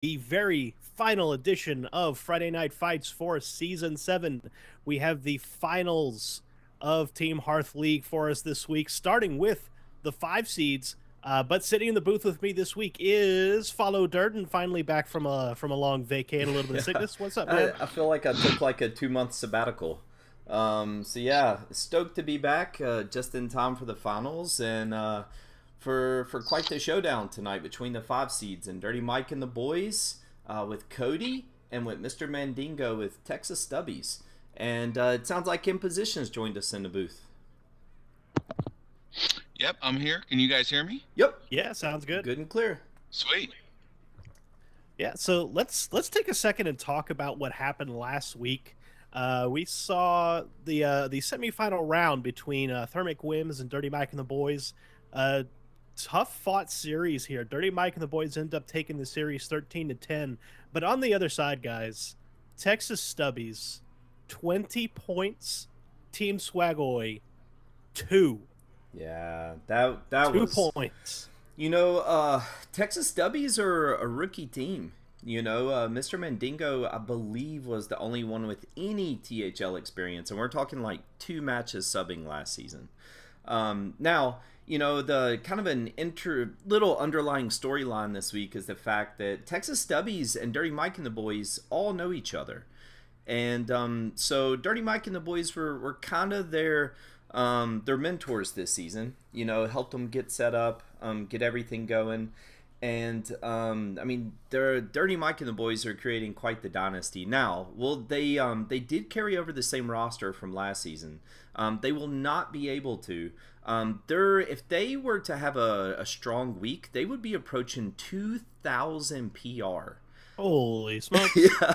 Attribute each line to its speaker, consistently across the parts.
Speaker 1: the very final edition of Friday Night Fights for Season 7. We have the finals of Team Hearth League for us this week, starting with the 5 seeds. But sitting in the booth with me this week is Follow Durden, finally back from a long vacay and a little bit of
Speaker 2: Yeah,
Speaker 1: sickness. What's up, man?
Speaker 2: I feel like I took like a 2 month sabbatical. So yeah, stoked to be back just in time for the finals and for quite the showdown tonight between the 5 seeds and Dirty Mike and the boys with Cody and with MrMandingo with Texas Stubbies. And it sounds like Imposition's joined us in the booth.
Speaker 3: Yep, I'm here. Can you guys hear me?
Speaker 2: Yep,
Speaker 1: Yeah, sounds good.
Speaker 2: good and clear.
Speaker 3: Sweet.
Speaker 1: Yeah, so let's take a second and talk about what happened last week. We saw the semifinal round between Thermic Whims and Dirty Mike and the boys. Tough fought series here. Dirty Mike and the boys end up taking the series 13-10. But on the other side, guys, Texas Stubbies, 20 points. Team Swagoy, 2.
Speaker 2: Yeah, that
Speaker 1: Two
Speaker 2: was
Speaker 1: points.
Speaker 2: Texas Stubbies are a rookie team. MrMandingo, I believe, was the only one with any THL experience, and we're talking like 2 matches subbing last season. Now, the kind of an little underlying storyline this week is the fact that Texas Stubbies and Dirty Mike and the boys all know each other. And so Dirty Mike and the boys were kind of their mentors this season. Helped them get set up, get everything going. And their Dirty Mike and the boys are creating quite the dynasty now. Well, they did carry over the same roster from last season. They will not be able to. If they were to have a strong week, they would be approaching 2,000 PR.
Speaker 1: Holy smokes.
Speaker 2: Yeah.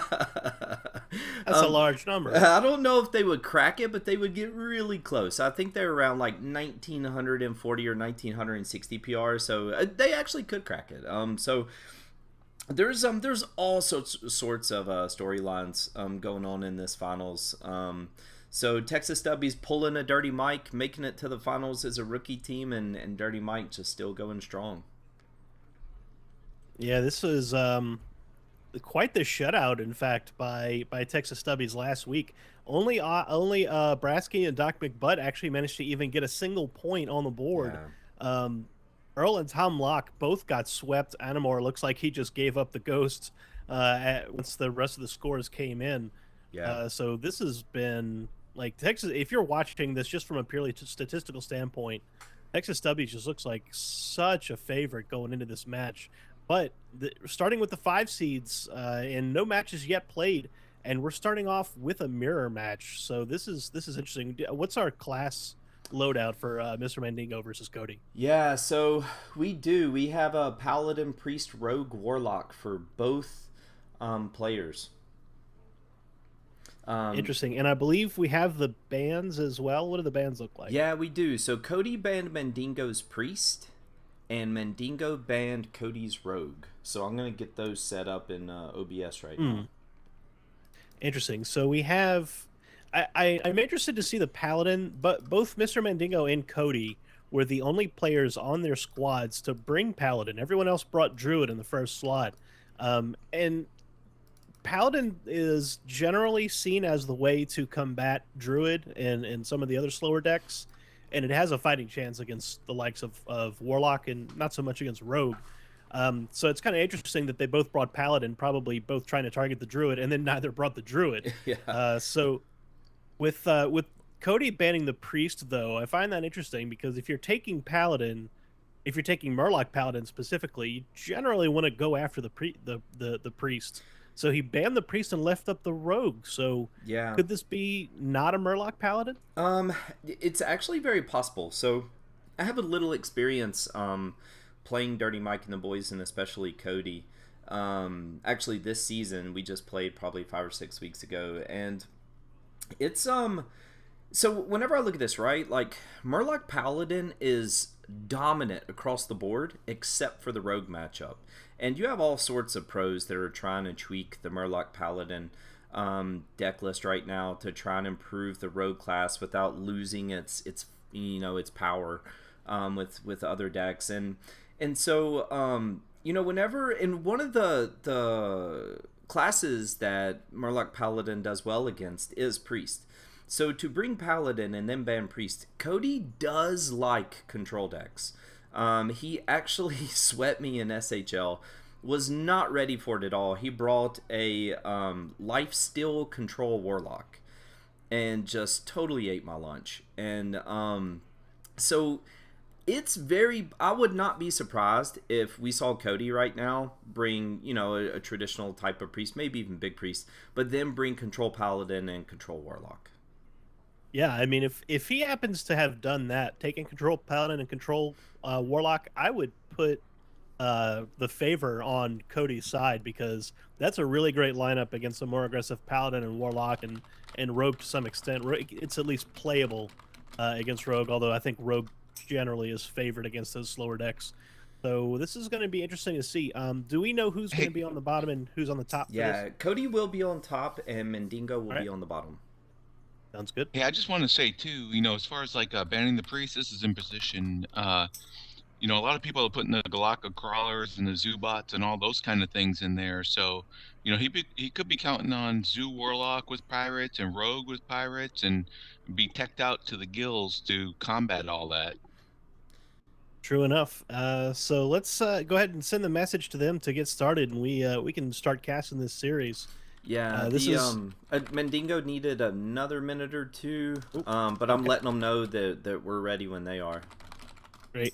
Speaker 1: That's a large number.
Speaker 2: I don't know if they would crack it, but they would get really close. I think they're around like 1,940 or 1,960 PR, so they actually could crack it. So there's all sorts of storylines going on in this finals. So Texas Stubbies pulling a Dirty Mike, making it to the finals as a rookie team, and Dirty Mike just still going strong.
Speaker 1: Yeah, this was quite the shutout, in fact, by Texas Stubbies last week. Only Brasky and Doc McButt actually managed to even get a single point on the board.
Speaker 2: Yeah.
Speaker 1: Earl and Tom Locke both got swept. Animor looks like he just gave up the ghost once the rest of the scores came in.
Speaker 2: Yeah.
Speaker 1: So this has been like Texas. If you're watching this just from a purely statistical standpoint, Texas Stubbies just looks like such a favorite going into this match. But starting with the 5 seeds, and no matches yet played, and we're starting off with a mirror match. So this is interesting. What's our class loadout for MrMandingo versus Cody?
Speaker 2: Yeah, so we have a Paladin, Priest, Rogue, Warlock for both players.
Speaker 1: Interesting. And I believe we have the bands as well. What do the bands look like?
Speaker 2: Yeah, we do. So Cody banned Mandingo's Priest, and Mandingo banned Cody's Rogue. So I'm going to get those set up in OBS right now.
Speaker 1: Interesting. So we have... I'm interested to see the Paladin, but both MrMandingo and Cody were the only players on their squads to bring Paladin. Everyone else brought Druid in the first slot. And Paladin is generally seen as the way to combat Druid and some of the other slower decks, and it has a fighting chance against the likes of Warlock and not so much against Rogue. So it's kind of interesting that they both brought Paladin, probably both trying to target the Druid, and then neither brought the Druid.
Speaker 2: Yeah.
Speaker 1: So with Cody banning the Priest, though, I find that interesting because if you're taking Paladin, if you're taking Murloc Paladin specifically, you generally want to go after the Priest. So he banned the Priest and left up the Rogue. So
Speaker 2: Yeah.
Speaker 1: could this be not a Murloc Paladin?
Speaker 2: It's actually very possible. So I have a little experience playing Dirty Mike and the boys, and especially Cody. Actually, this season we just played probably 5 or 6 weeks ago, and it's so whenever I look at this, right, like Murloc Paladin is dominant across the board except for the Rogue matchup, and you have all sorts of pros that are trying to tweak the Murloc Paladin deck list right now to try and improve the Rogue class without losing its power with other decks, and so you know, whenever in one of the classes that Murloc Paladin does well against is Priest. So to bring Paladin and then ban Priest, Cody does like control decks. He actually swept me in SHL. Was not ready for it at all. He brought a lifesteal control Warlock and just totally ate my lunch. And so it's very, I would not be surprised if we saw Cody right now bring, you know, a traditional type of priest, maybe even big priest, but then bring control Paladin and control Warlock.
Speaker 1: Yeah, I mean, if he happens to have done that, taking control Paladin and control Warlock, I would put the favor on Cody's side, because that's a really great lineup against a more aggressive Paladin and Warlock and Rogue to some extent. It's at least playable against Rogue, although I think Rogue generally is favored against those slower decks. So this is going to be interesting to see. Do we know who's going to be on the bottom and who's on the top?
Speaker 2: Yeah, Cody will be on top and Mandingo will be on the bottom.
Speaker 1: Sounds good.
Speaker 3: Yeah, I just want to say too, you know, as far as like banning the priest, this is in position. You know, a lot of people are putting the Galacta crawlers and the zoo bots and all those kind of things in there. So, you know, he could be counting on Zoo Warlock with pirates and Rogue with pirates and be teched out to the gills to combat all that.
Speaker 1: True enough. So let's go ahead and send the message to them to get started, and we can start casting this series.
Speaker 2: Yeah, Mandingo needed another minute or two, but I'm letting them know that we're ready when they are.
Speaker 1: Great.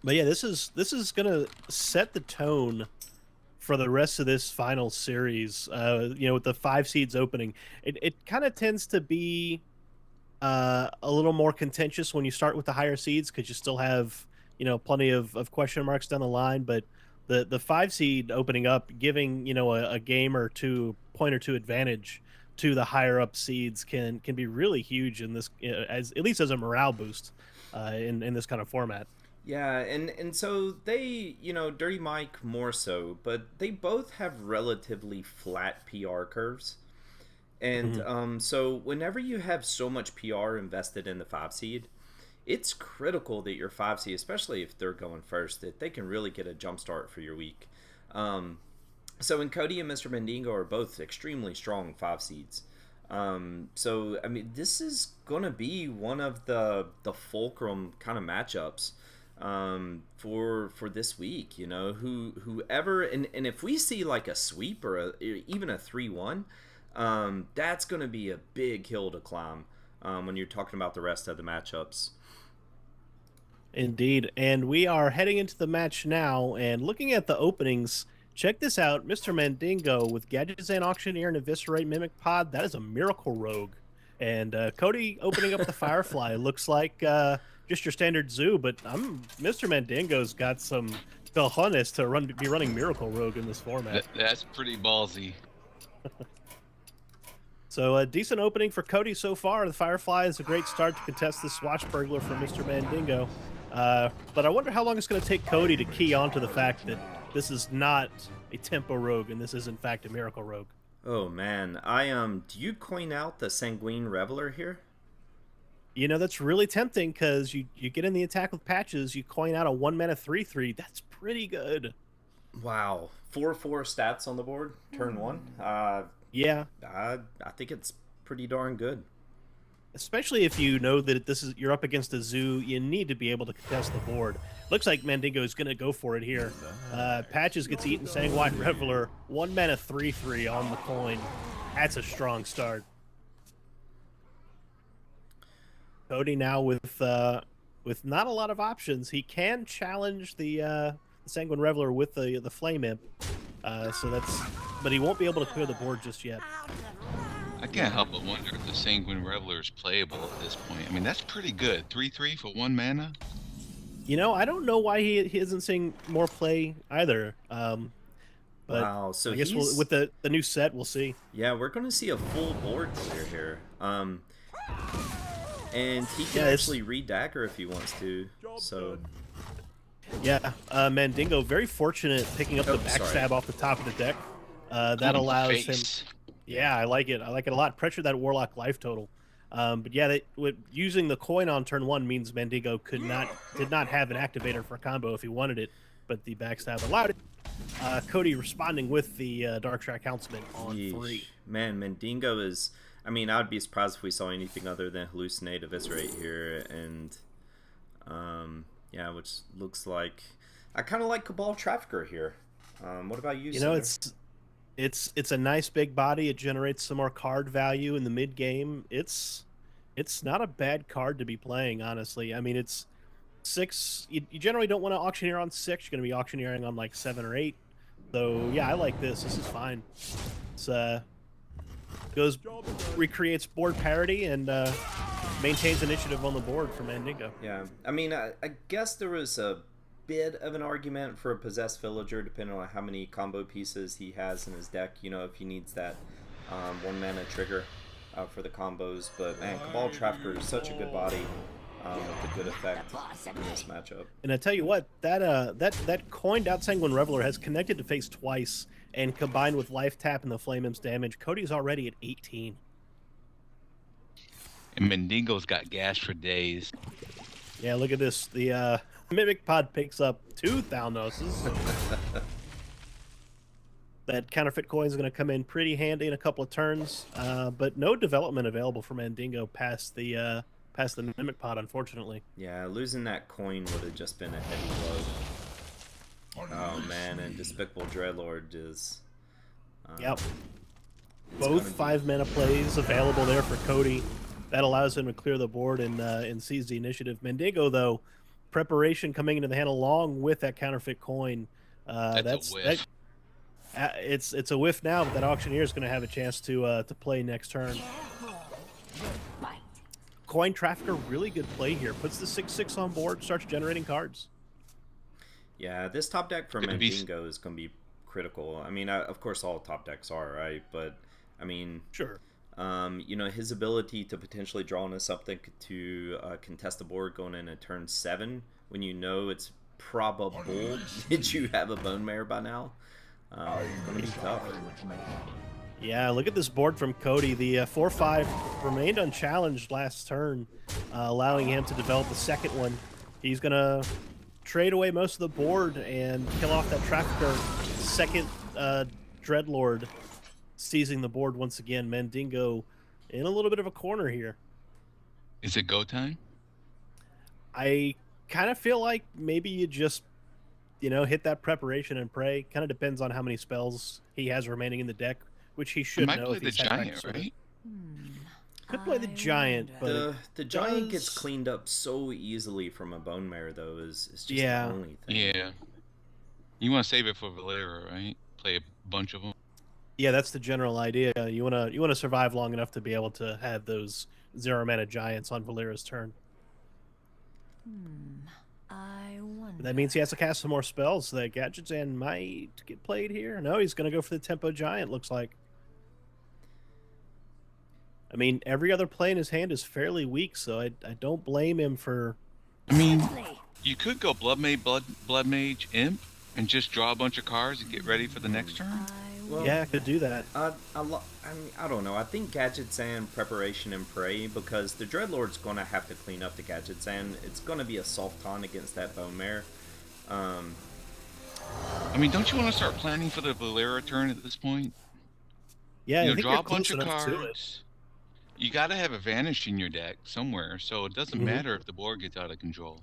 Speaker 1: But yeah, this is gonna set the tone for the rest of this final series. You know, with the 5 seeds opening, it kind of tends to be a little more contentious when you start with the higher seeds, because you still have, you know, plenty of question marks down the line. But the 5 seed opening up, giving, you know, a game or two, point or two advantage to the higher up seeds can be really huge in this, as at least as a morale boost in this kind of format.
Speaker 2: Yeah, and so they, you know, Dirty Mike more so, but they both have relatively flat PR curves. And so whenever you have so much PR invested in the 5 seed, it's critical that your 5 seed, especially if they're going first, that they can really get a jump start for your week. So when Cody and MrMandingo are both extremely strong 5 seeds. So, I mean, this is going to be one of the fulcrum kind of matchups for this week. You know, whoever, and if we see like a sweep or even a 3-1, that's going to be a big hill to climb when you're talking about the rest of the matchups.
Speaker 1: Indeed. And we are heading into the match now, and looking at the openings, check this out. MrMandingo with Gadgetzan Auctioneer and Eviscerate Mimic Pod. That is a Miracle Rogue. And Cody opening up the Firefly looks like just your standard zoo, but MrMandingo's got some cojones to be running Miracle Rogue in this format.
Speaker 3: That's pretty ballsy.
Speaker 1: So a decent opening for Cody so far. The Firefly is a great start to contest the Swatch Burglar from MrMandingo. But I wonder how long it's going to take Cody to key on to the fact that this is not a Tempo Rogue and this is in fact a Miracle Rogue.
Speaker 2: Oh man, do you coin out the Sanguine Reveler here?
Speaker 1: You know, that's really tempting, because you get in the attack with patches, you coin out a 1-mana 3/3. That's pretty good.
Speaker 2: Wow, 4/4 stats on the board, turn 1.
Speaker 1: Yeah,
Speaker 2: I think it's pretty darn good.
Speaker 1: especially if you know that you're up against a zoo. You need to be able to contest the board. Looks like Mandingo is going to go for it here. Patches gets eaten, Sanguine Reveler, 1-mana 3/3 on the coin. That's a strong start. Cody now with not a lot of options. He can challenge the Sanguine Reveler with the Flame Imp. But he won't be able to clear the board just yet.
Speaker 3: I can't help but wonder if the Sanguine Reveler is playable at this point. I mean, that's pretty good. 3/3 for 1 mana.
Speaker 1: You know, I don't know why he isn't seeing more play either. But
Speaker 2: wow, so
Speaker 1: I guess with the new set, we'll see.
Speaker 2: Yeah, we're going to see a full board clear here. And he can actually read Dagger if he wants to. So
Speaker 1: yeah, Mandingo very fortunate picking up the backstab off the top of the deck. That allows him. Yeah, I like it. I like it a lot. Pressure that Warlock life total. But yeah, using the coin on turn 1 means Mandingo did not have an activator for a combo if he wanted it. but the backstab allowed it. Cody responding with the Darktrack Helmsman on
Speaker 2: Yeesh.
Speaker 1: 3.
Speaker 2: Man, Mandingo is... I mean, I would be surprised if we saw anything other than Hallucinate Eviscerate here, and... yeah, which looks like... I kind of like Cabal Trafficker here. What about you,
Speaker 1: You know,
Speaker 2: Cinder?
Speaker 1: it's a nice big body. It generates some more card value in the mid game. It's not a bad card to be playing, honestly. I mean, it's 6. You generally don't want to auctioneer on 6. You're going to be auctioneering on like 7 or 8. So yeah, I like this. This is fine. It's recreates board parity and maintains initiative on the board for Mandingo.
Speaker 2: Yeah, I mean, I guess there was a bit of an argument for a Possessed Villager, depending on how many combo pieces he has in his deck. You know, if he needs that 1 mana trigger for the combos. But man, Cabal Trafficker is such a good body with a good effect in this matchup.
Speaker 1: And I tell you what, that coined Outsanguine Reveler has connected to face twice, and combined with Life Tap and the Flame Imp's damage, Cody's already at 18.
Speaker 3: And Mandingo's got gas for days.
Speaker 1: Yeah, look at this. The Mimic Pod picks up 2 Thalnoses. That counterfeit coin is going to come in pretty handy in a couple of turns, but no development available for Mandingo past the Mimic Pod, unfortunately.
Speaker 2: Yeah, losing that coin would have just been a heavy blow. Oh man, and Despicable Dreadlord is...
Speaker 1: Yep. Both 5 mana plays available there for Cody. That allows him to clear the board and seize the initiative. Mandingo, though, preparation coming into the hand along with that counterfeit coin.
Speaker 3: That's a whiff.
Speaker 1: It's a whiff now, but that auctioneer is going to have a chance to play next turn. Coin Trafficker, really good play here. Puts the 6/6 on board, starts generating cards.
Speaker 2: Yeah, this top deck for Mandingo is going to be critical. I mean, of course, all top decks are, right? But, I mean...
Speaker 1: Sure.
Speaker 2: You know, his ability to potentially draw into something to contest the board going into turn 7, when you know it's probable that you have a Bone Mare by now, it's going to be tough.
Speaker 1: Yeah, look at this board from Cody. The 4/5 remained unchallenged last turn, allowing him to develop the second one. He's going to trade away most of the board and kill off that Trafficker. Second Dreadlord seizing the board once again. Mandingo in a little bit of a corner here.
Speaker 3: Is it go time?
Speaker 1: I kind of feel like maybe you just, hit that preparation and pray. Kind of depends on how many spells he has remaining in the deck, which he should
Speaker 3: Might
Speaker 1: know.
Speaker 3: play
Speaker 1: If
Speaker 3: the
Speaker 1: he's had
Speaker 3: giant,
Speaker 1: practice with
Speaker 3: right?
Speaker 1: it. Could play the giant, but
Speaker 2: The giant gets cleaned up so easily from a Bone Mare, though, is just the only thing.
Speaker 3: Yeah. You want to save it for Valera, right? Play a bunch of them.
Speaker 1: Yeah, that's the general idea. You wanna survive long enough to be able to have those 0 mana giants on Valera's turn.
Speaker 4: I wonder.
Speaker 1: That means he has to cast some more spells. So that Gadgetzan might get played here. No, he's gonna go for the Tempo Giant. Looks like. I mean, every other play in his hand is fairly weak, so I don't blame him for.
Speaker 3: I mean, you could go Blood Mage Imp and just draw a bunch of cards and get ready for the next turn.
Speaker 2: Well,
Speaker 1: Yeah, I could do that.
Speaker 2: I mean, I don't know. I think Gadgetzan, Preparation, and Pray, because the Dreadlord's going to have to clean up the Gadgetzan. It's going to be a soft con against that Bone Mare.
Speaker 3: I mean, don't you want to start planning for the Valera turn at this point?
Speaker 1: Yeah, I think
Speaker 3: draw
Speaker 1: you're
Speaker 3: a bunch
Speaker 1: close
Speaker 3: of
Speaker 1: enough to it.
Speaker 3: cards. You got to have a Vanish in your deck somewhere, so it doesn't
Speaker 1: Mhm.
Speaker 3: matter if the board gets out of control.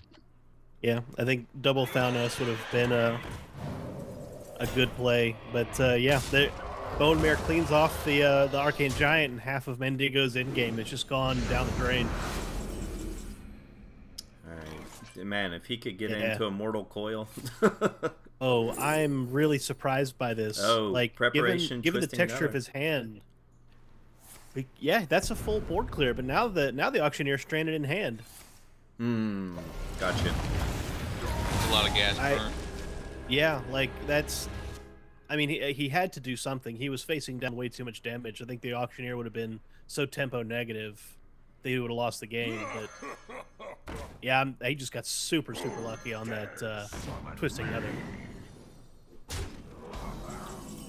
Speaker 1: Yeah, I think double Thalnos would have been a good play, but yeah, the Bone Mare cleans off the Arcane Giant, and half of Mandingo's in game. It's just gone down the drain.
Speaker 2: Alright. Man, if he could get
Speaker 1: Yeah.
Speaker 2: into a Mortal Coil.
Speaker 1: Oh, I'm really surprised by this.
Speaker 2: Oh,
Speaker 1: like
Speaker 2: preparation,
Speaker 1: given the
Speaker 2: twisting
Speaker 1: texture of
Speaker 2: another.
Speaker 1: his hand. Yeah, that's a full board clear, but now the auctioneer's stranded in hand.
Speaker 2: Gotcha.
Speaker 3: It's a lot of gas burn.
Speaker 1: Yeah, like that's. I mean, he had to do something. He was facing down way too much damage. I think the auctioneer would have been so tempo negative that he would have lost the game. But yeah, he just got super lucky on that twisting nether.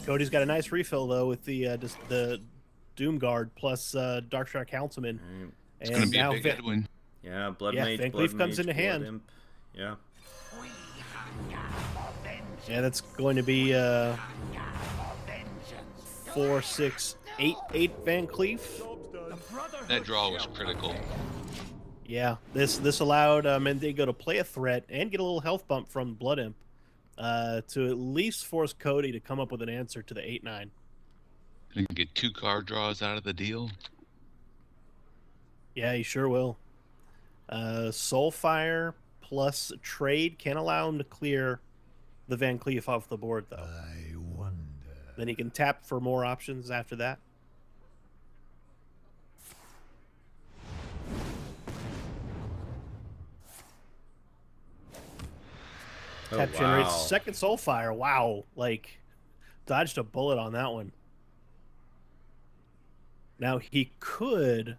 Speaker 1: Cody's got a nice refill though with the Doom Guard plus Darkshark Helmsman.
Speaker 3: It's going to be a big headwind.
Speaker 2: Yeah, Blood
Speaker 1: Yeah,
Speaker 2: Mage,
Speaker 1: Van
Speaker 2: Blood
Speaker 1: Cleef comes
Speaker 2: Mage,
Speaker 1: into
Speaker 2: Blood
Speaker 1: hand.
Speaker 2: Imp. Yeah.
Speaker 1: Yeah, that's going to be 4, 6, 8, 8 Van Cleef.
Speaker 3: That draw was critical.
Speaker 1: Yeah, this allowed Mandingo to play a threat and get a little health bump from Blood Imp to at least force Cody to come up with an answer to the 8-9.
Speaker 3: Can get 2 card draws out of the deal.
Speaker 1: Yeah, he sure will. Soulfire plus trade can allow him to clear the Van Cleef off the board, though.
Speaker 5: I wonder.
Speaker 1: Then he can tap for more options after that.
Speaker 2: Oh,
Speaker 1: Tap generates
Speaker 2: wow.
Speaker 1: second Soulfire. Wow, like dodged a bullet on that one. Now he could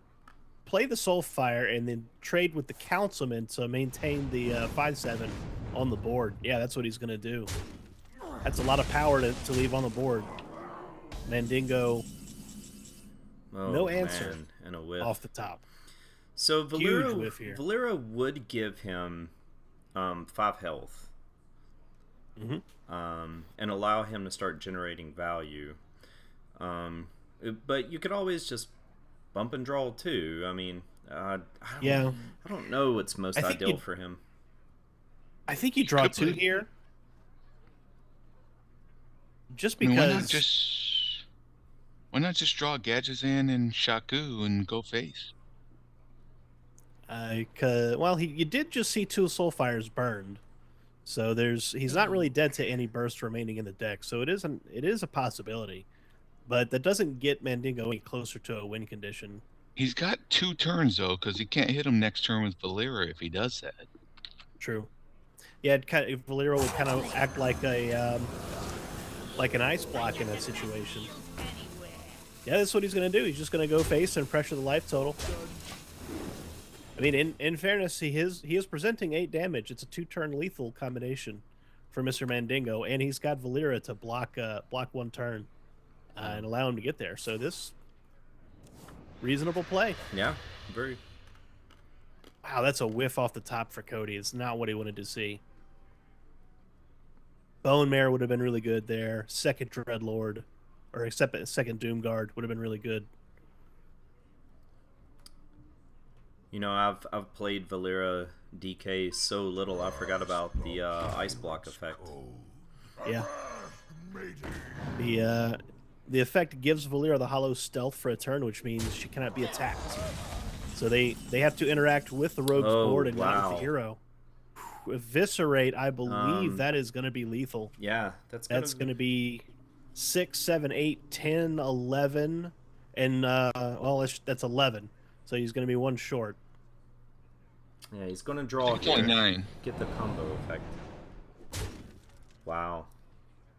Speaker 1: play the Soulfire and then trade with the Councilman to maintain the 5/7 on the board. Yeah, that's what he's gonna do. That's a lot of power to leave on the board. Mandingo,
Speaker 2: Oh,
Speaker 1: no answer
Speaker 2: man, and a whiff.
Speaker 1: off the top.
Speaker 2: So
Speaker 1: Huge whiff here.
Speaker 2: Valera would give him 5 health. And allow him to start generating value. But you could always just bump and draw too. I mean, I don't know what's most
Speaker 1: I think
Speaker 2: ideal for him.
Speaker 1: I think you draw
Speaker 3: Could
Speaker 1: 2
Speaker 3: play-
Speaker 1: here. Just
Speaker 3: I mean,
Speaker 1: because
Speaker 3: why not just draw Gadgetzan and Shaku and go face?
Speaker 1: well, you did just see 2 Soulfires burned, so he's not really dead to any burst remaining in the deck. So it is a possibility, but that doesn't get Mandingo any closer to a win condition.
Speaker 3: He's got 2 turns though, because he can't hit him next turn with Valera if he does that.
Speaker 1: True. Yeah, Valero would kind of act like an ice block in that situation. Yeah, that's what he's going to do. He's just going to go face and pressure the life total. I mean, in fairness, he is presenting 8 damage. It's a 2-turn lethal combination for MrMandingo, and he's got Valera to block 1 turn and allow him to get there. So this reasonable play.
Speaker 2: Yeah, very.
Speaker 1: Wow, that's a whiff off the top for Cody. It's not what he wanted to see. Bone Mare would have been really good there. Second Dreadlord, or except second Doomguard would have been really good.
Speaker 2: You know, I've played Valera DK so little, I forgot about the ice block effect.
Speaker 1: Yeah. The effect gives Valera the hollow stealth for a turn, which means she cannot be attacked. So they have to interact with the rogue's board and not with the hero. Eviscerate, I believe that is going to be lethal.
Speaker 2: Yeah, that's
Speaker 1: going to be 6, 7, 8, 10, 11, and well, that's 11. So he's going to be 1 short.
Speaker 2: Yeah, he's going to draw
Speaker 3: It's only
Speaker 2: here.
Speaker 3: 9.
Speaker 2: Get the combo effect. Wow.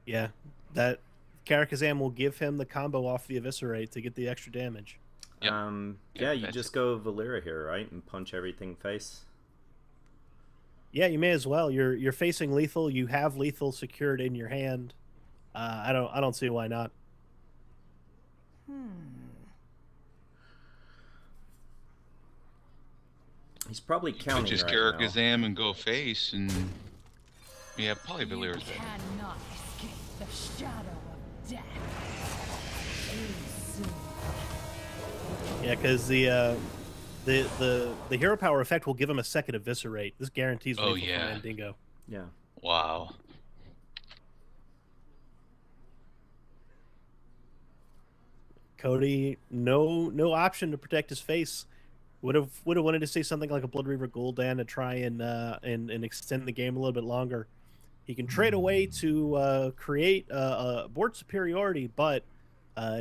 Speaker 1: Yeah, that Karakazam will give him the combo off the Eviscerate to get the extra damage.
Speaker 3: Yep.
Speaker 2: Yeah, you
Speaker 3: that's
Speaker 2: just
Speaker 3: it.
Speaker 2: go Valera here, right, and punch everything face.
Speaker 1: Yeah, you may as well. You're facing lethal. You have lethal secured in your hand. I don't see why not.
Speaker 2: He's probably
Speaker 3: Could
Speaker 2: counting
Speaker 3: just
Speaker 2: right now.
Speaker 3: Karakazam and go face, and yeah, probably Valera's better.
Speaker 4: Cannot escape the shadow of death. Too soon.
Speaker 1: Yeah, because the hero power effect will give him a second Eviscerate. This guarantees
Speaker 3: Oh,
Speaker 1: lethal
Speaker 3: yeah.
Speaker 1: for Mandingo.
Speaker 2: Yeah.
Speaker 3: Wow.
Speaker 1: Cody, no option to protect his face. Would have wanted to see something like a Blood Reaver Gul'dan to try and extend the game a little bit longer. He can trade away to create a board superiority, but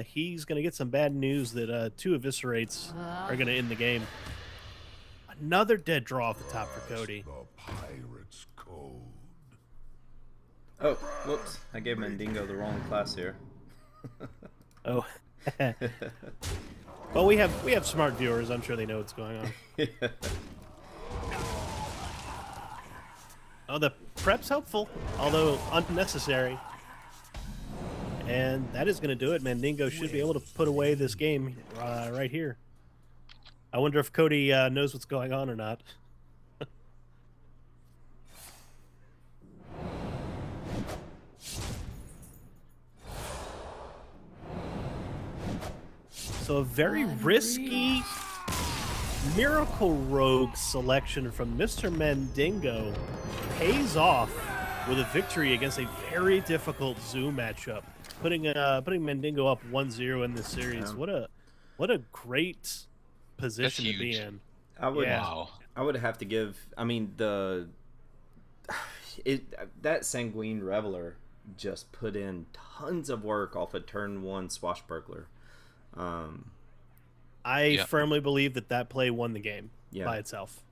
Speaker 1: he's going to get some bad news that 2 Eviscerates are going to end the game. Another dead draw off the top for Cody.
Speaker 5: The pirate's code.
Speaker 2: Oh, whoops. I gave Mandingo the wrong class here.
Speaker 1: Oh. Well, we have smart viewers. I'm sure they know what's going on. Oh, the prep's helpful, although unnecessary. And that is going to do it. Mandingo should be able to put away this game right here. I wonder if Cody knows what's going on or not. So a very risky Miracle Rogue selection from MrMandingo pays off with a victory against a very difficult Zoo matchup, putting Mandingo up 1-0 in this series.
Speaker 2: Yeah.
Speaker 1: What a great position to be
Speaker 3: huge.
Speaker 1: in.
Speaker 2: I would
Speaker 3: Wow.
Speaker 2: I would have to give. I mean that Sanguine Reveler just put in tons of work off of turn 1 Swashbuckler.
Speaker 1: I
Speaker 3: Yeah.
Speaker 1: firmly believe that play won the game
Speaker 2: Yeah.
Speaker 1: by itself.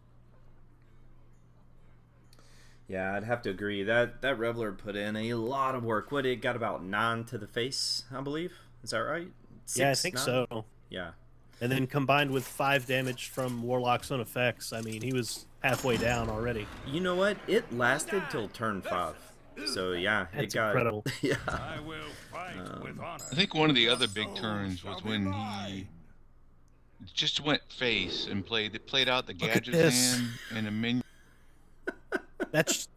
Speaker 2: Yeah, I'd have to agree. That Reveler put in a lot of work. What, it got about 9 to the face, I believe. Is that right?
Speaker 1: Yeah, I
Speaker 2: 6,
Speaker 1: think
Speaker 2: 9?
Speaker 1: so.
Speaker 2: Yeah.
Speaker 1: And then combined with 5 damage from Warlock's own effects, I mean, he was halfway down already.
Speaker 2: You know what? It lasted till turn 5. So yeah,
Speaker 1: That's
Speaker 2: it got
Speaker 1: incredible.
Speaker 2: Yeah.
Speaker 5: I will fight with honor.
Speaker 3: I think one of the other big turns was when he just went face and played out the
Speaker 1: Look at
Speaker 3: gadget
Speaker 1: this.
Speaker 3: hand and a minion.
Speaker 1: That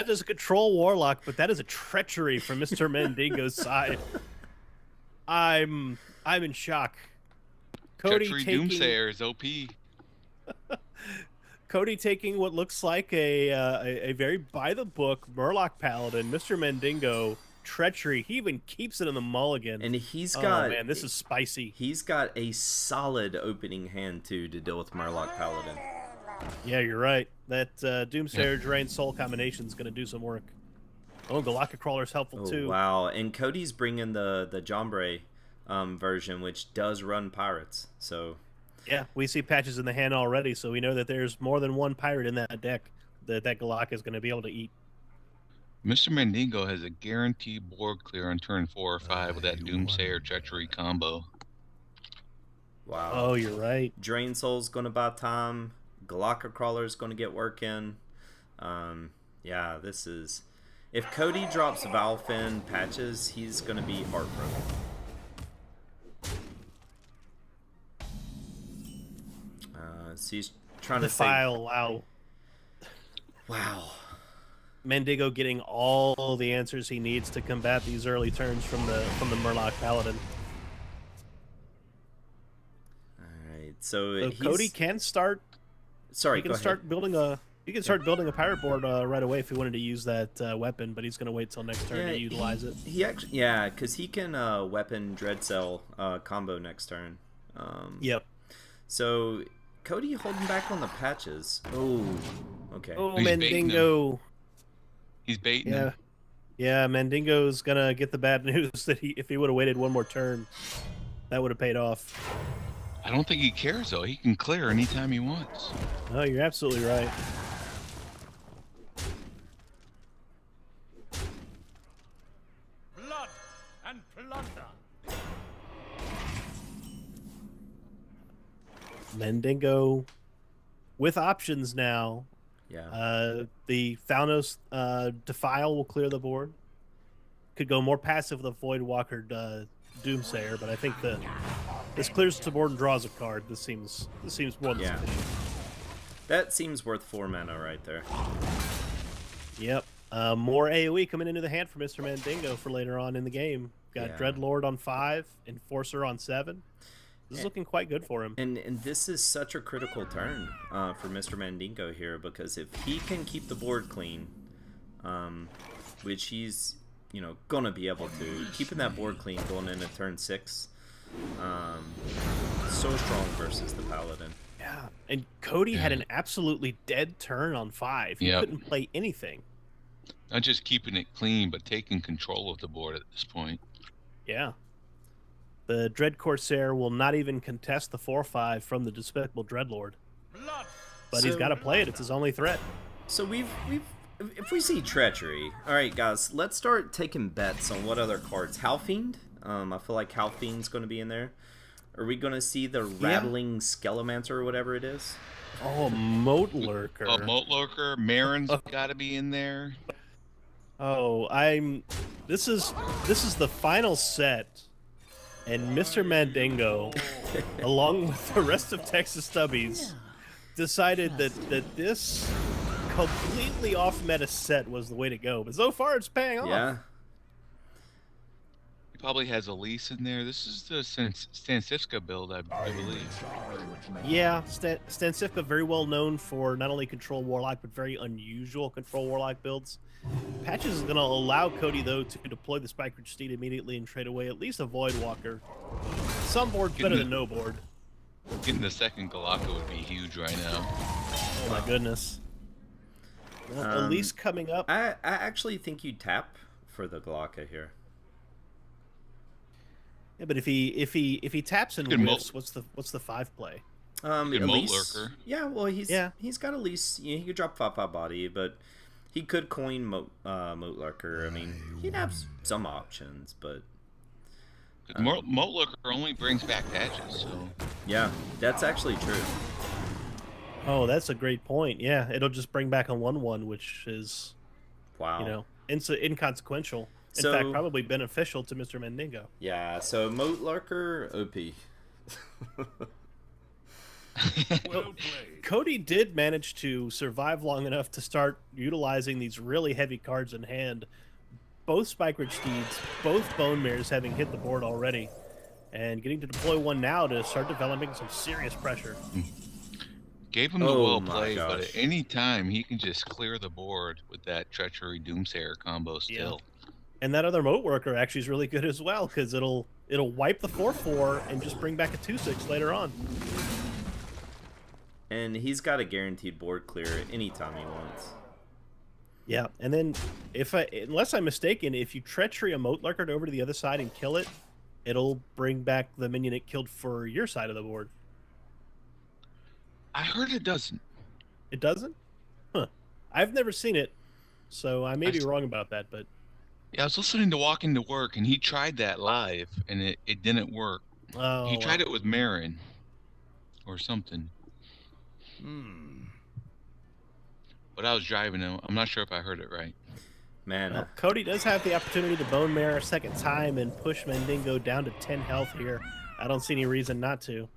Speaker 1: is a control Warlock, but that is a treachery from MrMandingo's side. I'm in shock. Cody
Speaker 3: Treachery
Speaker 1: taking
Speaker 3: Doomsayer is OP.
Speaker 1: Cody taking what looks like a very by the book Murloc Paladin, MrMandingo treachery. He even keeps it in the mulligan.
Speaker 2: And he's
Speaker 1: Oh
Speaker 2: got
Speaker 1: man, this is spicy.
Speaker 2: he's got a solid opening hand too to deal with Murloc Paladin.
Speaker 1: Yeah, you're right. That Doomsayer Drain Soul combination is going to do some work. Oh, Galactic Crawler's helpful
Speaker 2: Oh
Speaker 1: too.
Speaker 2: wow! And Cody's bringing the Jombre version, which does run pirates. So
Speaker 1: Yeah, we see patches in the hand already, so we know that there's more than one pirate in that deck that Galak is going to be able to eat.
Speaker 3: MrMandingo has a guaranteed board clear on turn 4 or 5 with that Doomsayer Treachery combo.
Speaker 2: wow.
Speaker 1: Oh, you're right.
Speaker 2: Drain Soul's going to buy time. Galactic Crawler's going to get work in. Yeah, this is... If Cody drops Valfin patches, he's going to be heartbroken. So he's trying
Speaker 1: The
Speaker 2: to say...
Speaker 1: file, wow.
Speaker 2: Wow.
Speaker 1: Mandingo getting all the answers he needs to combat these early turns from the Murloc Paladin.
Speaker 2: Alright, so
Speaker 1: So
Speaker 2: he's...
Speaker 1: Cody can start.
Speaker 2: Sorry,
Speaker 1: He can
Speaker 2: go
Speaker 1: start
Speaker 2: ahead.
Speaker 1: building a. He can start building a pirate board right away if he wanted to use that weapon, but he's going to wait till next turn to utilize it.
Speaker 2: He actually, yeah, because he can weapon Dread Cell combo next turn.
Speaker 1: Yep.
Speaker 2: So Cody holding back on the patches. Oh, okay.
Speaker 1: Oh,
Speaker 3: He's baiting
Speaker 1: Mandingo.
Speaker 3: He's baiting
Speaker 1: Yeah.
Speaker 3: him.
Speaker 1: Yeah, Mandingo's gonna get the bad news that if he would have waited one more turn, that would have paid off.
Speaker 3: I don't think he cares, though. He can clear anytime he wants.
Speaker 1: Oh, you're absolutely right.
Speaker 5: Blood and plunder.
Speaker 1: Mandingo with options now.
Speaker 2: Yeah.
Speaker 1: The Thanos Defile will clear the board. Could go more passive with a Voidwalker Doomsayer, but I think this clears the board and draws a card. This seems more than
Speaker 2: Yeah.
Speaker 1: sufficient.
Speaker 2: That seems worth 4 mana right there.
Speaker 1: Yep. More AoE coming into the hand for MrMandingo for later on in the game. Got
Speaker 2: Yeah.
Speaker 1: Dreadlord on 5, Enforcer on 7. This is looking quite good for him.
Speaker 2: And this is such a critical turn for MrMandingo here, because if he can keep the board clean, which he's gonna be able to, keeping that board clean going into turn 6, so strong versus the Paladin.
Speaker 1: Yeah. And Cody had an absolutely dead turn on 5. He
Speaker 3: Yep.
Speaker 1: couldn't play anything.
Speaker 3: Not just keeping it clean, but taking control of the board at this point.
Speaker 1: Yeah. The Dread Corsair will not even contest the 4/5 from the Despicable Dreadlord.
Speaker 5: Blood.
Speaker 1: But he's
Speaker 2: So-
Speaker 1: got to play it. It's his only threat.
Speaker 2: So we've if we see treachery, all right, guys, let's start taking bets on what other cards. Howfiend, I feel like Howfiend's going to be in there. Are we going to see the rattling Skelemancer or whatever it is?
Speaker 1: Oh, Moat Lurker.
Speaker 3: Moat Lurker, Marin's got to be in there.
Speaker 1: Oh, this is the final set, and MrMandingo, along with the rest of Texas Stubbies, decided that this completely off meta set was the way to go. But so far, it's paying off.
Speaker 2: Yeah.
Speaker 3: He probably has a lease in there. This is the Stansifka build, I believe.
Speaker 1: Yeah, Stansifka very well known for not only control warlock but very unusual control warlock builds. Patches is going to allow Cody though to deploy the Spike Ridge Steed immediately and trade away at least a Void Walker. Some board's better than no board.
Speaker 3: Getting the second Galaka would be huge right now.
Speaker 1: Oh my goodness. Well, Elise coming up.
Speaker 2: I actually think you tap for the Galaka here.
Speaker 1: Yeah, but if he taps and
Speaker 3: Good
Speaker 1: whiffs, what's the 5 play?
Speaker 3: Good Moat Lurker.
Speaker 2: Yeah, well he's got Elise. You know, he could drop 5/5 body, but he could coin Moat Lurker. I mean, he'd have some options, but
Speaker 3: Moat Lurker only brings back patches, so
Speaker 2: yeah, that's actually true.
Speaker 1: Oh, that's a great point. Yeah, it'll just bring back a 1/1, which is,
Speaker 2: Wow.
Speaker 1: you know, inconsequential. In
Speaker 2: So-
Speaker 1: fact, probably beneficial to MrMandingo.
Speaker 2: Yeah, so Moat Lurker, OP.
Speaker 5: Well played.
Speaker 1: Cody did manage to survive long enough to start utilizing these really heavy cards in hand. Both Spike Ridge Steeds, both Bone Mares having hit the board already, and getting to deploy one now to start developing some serious pressure.
Speaker 3: gave him the
Speaker 2: Oh
Speaker 3: well
Speaker 2: my
Speaker 3: played, but
Speaker 2: gosh.
Speaker 3: at any time he can just clear the board with that Treachery Doomsayer combo still.
Speaker 1: And that other Moat Worker actually is really good as well, because it'll wipe the 4/4 and just bring back a 2/6 later on.
Speaker 2: And he's got a guaranteed board clear anytime he wants.
Speaker 1: Yeah, and then unless I'm mistaken, if you Treachery a Moat Lurker over to the other side and kill it, it'll bring back the minion it killed for your side of the board.
Speaker 3: I heard it doesn't.
Speaker 1: It doesn't? Huh. I've never seen it, so I may be wrong about that, but
Speaker 3: Yeah, I was listening to Walking to Work, and he tried that live, and it didn't work.
Speaker 1: oh,
Speaker 3: He tried it with Marin or something. But I was driving him. I'm not sure if I heard it right.
Speaker 2: Man,
Speaker 1: well, Cody does have the opportunity to Bone Mare a second time and push Mandingo down to 10 health here. I don't see any reason not to.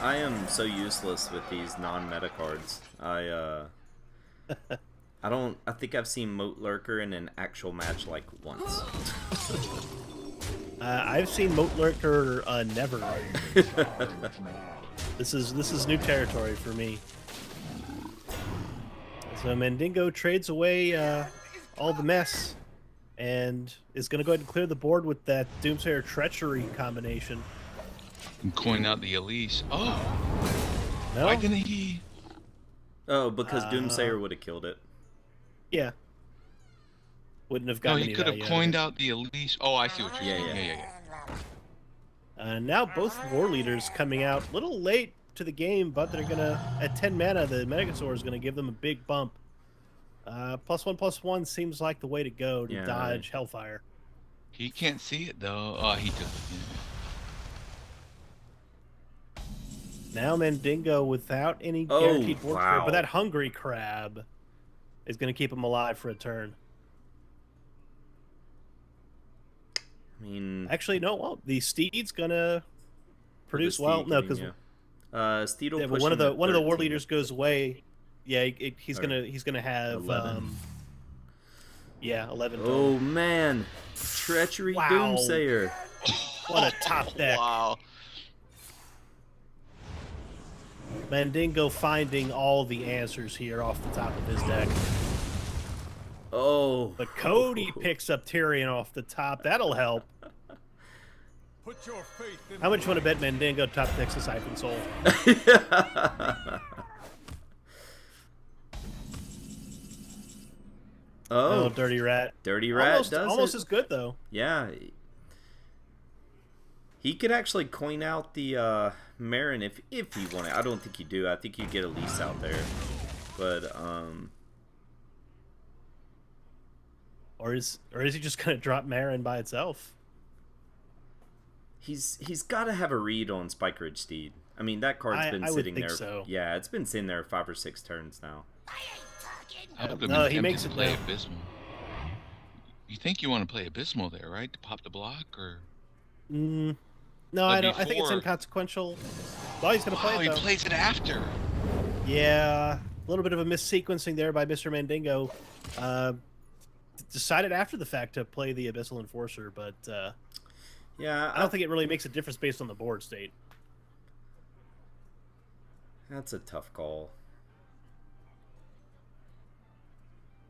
Speaker 2: I am so useless with these non-meta cards. I think I've seen Moat Lurker in an actual match like once.
Speaker 1: I've seen Moat Lurker never. This is new territory for me. So Mandingo trades away all the mess and is going to go ahead and clear the board with that Doomsayer Treachery combination.
Speaker 3: And coin out the Elise. Oh,
Speaker 1: No?
Speaker 3: why didn't he?
Speaker 2: Oh, because Doomsayer would have killed it.
Speaker 1: Yeah. Wouldn't have
Speaker 3: No,
Speaker 1: gotten
Speaker 3: he
Speaker 1: any
Speaker 3: could have
Speaker 1: value out of
Speaker 3: coined
Speaker 1: it.
Speaker 3: out the Elise. Oh, I see what you're
Speaker 2: Yeah,
Speaker 3: saying.
Speaker 2: yeah.
Speaker 1: Now both war leaders coming out a little late to the game, but they're gonna at 10 mana. The Megazord is gonna give them a big bump. +1/+1 seems like the way to go to
Speaker 2: Yeah,
Speaker 1: dodge Hellfire.
Speaker 3: He can't see it though. Oh, he took it.
Speaker 1: Now Mandingo without any
Speaker 2: Oh,
Speaker 1: guaranteed board clear,
Speaker 2: wow.
Speaker 1: but that Hungry Crab is gonna keep him alive for a turn.
Speaker 2: I mean,
Speaker 1: Actually, no. Well, the Steed's gonna produce well. No, because
Speaker 2: Steed will
Speaker 1: yeah,
Speaker 2: push
Speaker 1: one of
Speaker 2: him
Speaker 1: the
Speaker 2: to
Speaker 1: war
Speaker 2: 13.
Speaker 1: leaders goes away. Yeah, he's
Speaker 2: Or
Speaker 1: gonna have
Speaker 2: 11.
Speaker 1: 11.
Speaker 2: Oh man, Treachery
Speaker 1: Wow.
Speaker 2: Doomsayer.
Speaker 1: What a top deck.
Speaker 3: Wow.
Speaker 1: Mandingo finding all the answers here off the top of his deck.
Speaker 2: Oh,
Speaker 1: But Cody picks up Tyrion off the top. That'll help.
Speaker 5: Put your faith in
Speaker 1: How much you want to bet Mandingo top decks the Siphon Soul?
Speaker 2: oh,
Speaker 1: Dirty Rat.
Speaker 2: Dirty Rat
Speaker 1: Almost,
Speaker 2: does
Speaker 1: almost
Speaker 2: it.
Speaker 1: as good, though.
Speaker 2: Yeah. He could actually coin out the Marin if he wanted. I don't think you do. I think you get a lease out there. But
Speaker 1: Or is he just going to drop Marin by itself?
Speaker 2: he's got to have a read on Spike Ridge Steed. I mean, that card's been
Speaker 1: I would
Speaker 2: sitting
Speaker 1: think
Speaker 2: there.
Speaker 1: so.
Speaker 2: Yeah, it's been sitting there 5 or 6 turns now.
Speaker 3: I would have
Speaker 1: No,
Speaker 3: been
Speaker 1: he
Speaker 3: tempted
Speaker 1: makes
Speaker 3: to
Speaker 1: it
Speaker 3: play
Speaker 1: now.
Speaker 3: Abysmal. You think you want to play Abysmal there, right? To pop the block, or?
Speaker 1: No,
Speaker 3: But
Speaker 1: I don't. I think it's
Speaker 3: before-
Speaker 1: inconsequential. Well, he's going to play
Speaker 3: Oh,
Speaker 1: it,
Speaker 3: he
Speaker 1: though.
Speaker 3: plays it after.
Speaker 1: Yeah, a little bit of a missequencing there by Mr. Mandingo. decided after the fact to play the Abyssal Enforcer, but
Speaker 2: Yeah,
Speaker 1: I don't think it really makes a difference based on the board state.
Speaker 2: that's a tough call.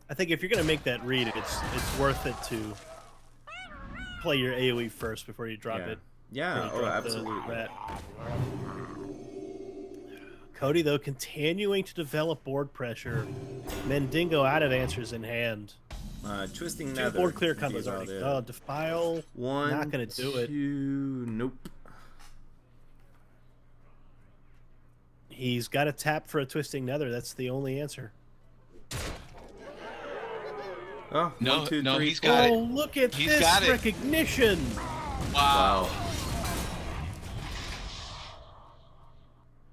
Speaker 1: I think if you're going to make that read, it's worth it to play your AoE first before you drop it.
Speaker 2: Yeah, oh, absolutely.
Speaker 1: Rat. Cody, though, continuing to develop board pressure. Mandingo out of answers in hand.
Speaker 2: Twisting
Speaker 1: Two
Speaker 2: Nether.
Speaker 1: board clear
Speaker 2: would be
Speaker 1: combos
Speaker 2: about
Speaker 1: already.
Speaker 2: it.
Speaker 1: Oh, Defile.
Speaker 2: One,
Speaker 1: not going to do it.
Speaker 2: two, nope.
Speaker 1: He's got to tap for a Twisting Nether. That's the only answer.
Speaker 2: Oh,
Speaker 3: No,
Speaker 2: one, two,
Speaker 3: no,
Speaker 2: three,
Speaker 3: he's got
Speaker 1: Oh,
Speaker 3: it.
Speaker 1: look at
Speaker 3: He's
Speaker 1: this
Speaker 3: got it.
Speaker 1: recognition.
Speaker 3: Wow.
Speaker 2: Wow.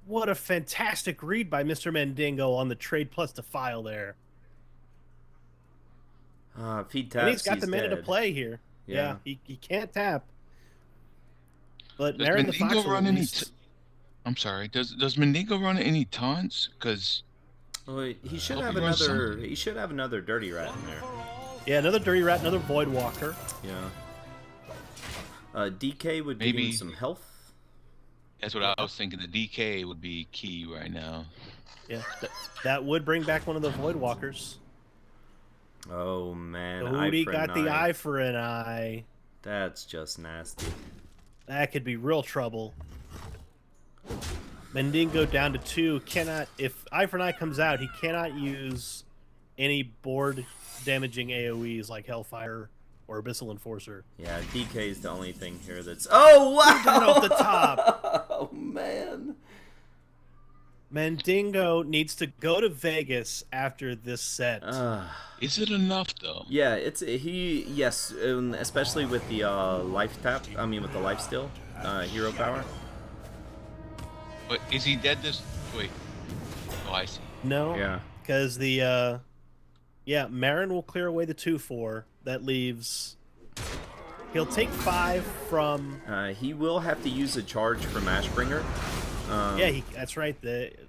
Speaker 1: What a fantastic read by Mr. Mandingo on the trade plus Defile there.
Speaker 2: If he taps,
Speaker 1: And he's got the mana to
Speaker 2: dead.
Speaker 1: play here.
Speaker 2: Yeah.
Speaker 1: He can't tap. But
Speaker 3: Does
Speaker 1: Marin the
Speaker 3: Mandingo
Speaker 1: Fox will
Speaker 3: run
Speaker 1: at
Speaker 3: any?
Speaker 1: least...
Speaker 3: I'm sorry. Does Mandingo run any taunts? Because
Speaker 2: Well, he should
Speaker 3: Hope
Speaker 2: have
Speaker 3: he runs
Speaker 2: another.
Speaker 3: something.
Speaker 2: He should have another Dirty Rat in there.
Speaker 1: Yeah, another Dirty Rat, another Void Walker.
Speaker 2: Yeah. DK would give
Speaker 3: Maybe-
Speaker 2: him some health.
Speaker 3: that's what I was thinking. The DK would be key right now.
Speaker 1: Yeah, that would bring back one of the Void Walkers.
Speaker 2: Oh man,
Speaker 1: Cody
Speaker 2: eye for
Speaker 1: got
Speaker 2: an
Speaker 1: the
Speaker 2: eye.
Speaker 1: eye for an eye.
Speaker 2: That's just nasty.
Speaker 1: That could be real trouble. Mandingo down to 2. Cannot, if Eye for an Eye comes out, he cannot use any board damaging AoEs like Hellfire or Abyssal Enforcer.
Speaker 2: Yeah, DK is the only thing here that's. Oh wow!
Speaker 1: Down off the top.
Speaker 2: Oh man.
Speaker 1: Mandingo needs to go to Vegas after this set.
Speaker 3: Is it enough though?
Speaker 2: Yeah, yes, especially with the life tap. I mean, with the life steal, hero power.
Speaker 3: But is he dead this? Wait. Oh, I see.
Speaker 1: No,
Speaker 2: Yeah.
Speaker 1: because the Marin will clear away the 2/4. That leaves. He'll take 5 from.
Speaker 2: He will have to use a charge from Ashbringer.
Speaker 1: Yeah, that's right.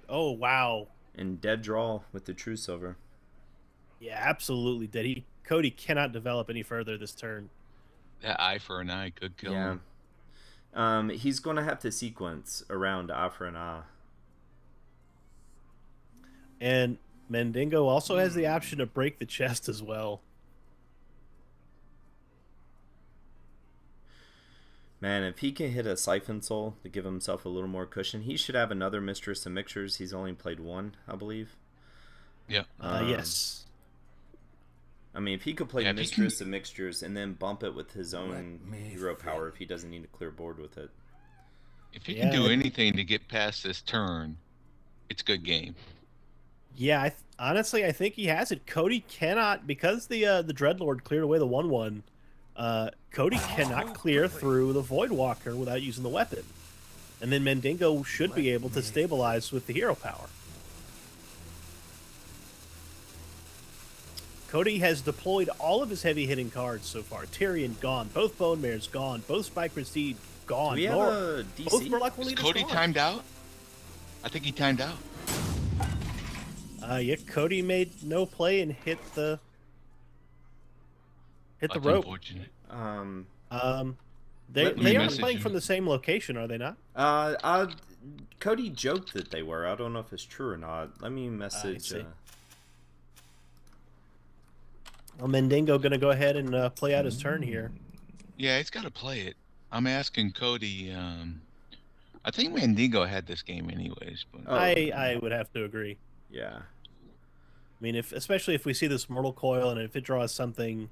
Speaker 1: Oh wow.
Speaker 2: And dead draw with the True Silver.
Speaker 1: Yeah, absolutely. Cody cannot develop any further this turn.
Speaker 3: That eye for an eye could kill
Speaker 2: Yeah.
Speaker 3: him.
Speaker 2: He's going to have to sequence around Afra and Ah.
Speaker 1: And Mandingo also has the option to break the chest as well.
Speaker 2: Man, if he can hit a Siphon Soul to give himself a little more cushion, he should have another Mistress of Mixtures. He's only played one, I believe.
Speaker 3: Yeah.
Speaker 1: Yes.
Speaker 2: I mean, if he could play
Speaker 3: Yeah, if he
Speaker 2: Mistress of Mixtures and then bump it with his own hero power if he doesn't need to clear board with it.
Speaker 3: If he
Speaker 1: Yeah,
Speaker 3: can do
Speaker 1: it-
Speaker 3: anything to get past this turn, it's a good game.
Speaker 1: Yeah, honestly, I think he has it. Cody cannot, because the Dreadlord cleared away the 1/1. Cody cannot clear through the Void Walker without using the weapon, and then Mandingo should be able to stabilize with the hero power. Cody has deployed all of his heavy hitting cards so far. Tyrion gone, both Bone Mares gone, both Spike Prestige gone.
Speaker 2: Do we have
Speaker 1: Nor-
Speaker 2: a
Speaker 1: both
Speaker 2: DC?
Speaker 1: Murloc
Speaker 3: Is
Speaker 1: Leaders
Speaker 3: Cody
Speaker 1: gone.
Speaker 3: timed out? I think he timed out.
Speaker 1: Yeah, Cody made no play and hit the
Speaker 3: That's
Speaker 1: rope.
Speaker 3: unfortunate.
Speaker 1: They
Speaker 2: Let me
Speaker 1: they are
Speaker 3: message
Speaker 1: playing
Speaker 3: him.
Speaker 1: from the same location, are they not?
Speaker 2: Cody joked that they were. I don't know if it's true or not. Let me message.
Speaker 1: see. Well, Mandingo going to go ahead and play out his turn here.
Speaker 3: Yeah, he's got to play it. I'm asking Cody. I think Mandingo had this game anyways, but
Speaker 2: Oh.
Speaker 1: I would have to agree.
Speaker 2: Yeah.
Speaker 1: I mean, especially if we see this Mortal Coil and if it draws something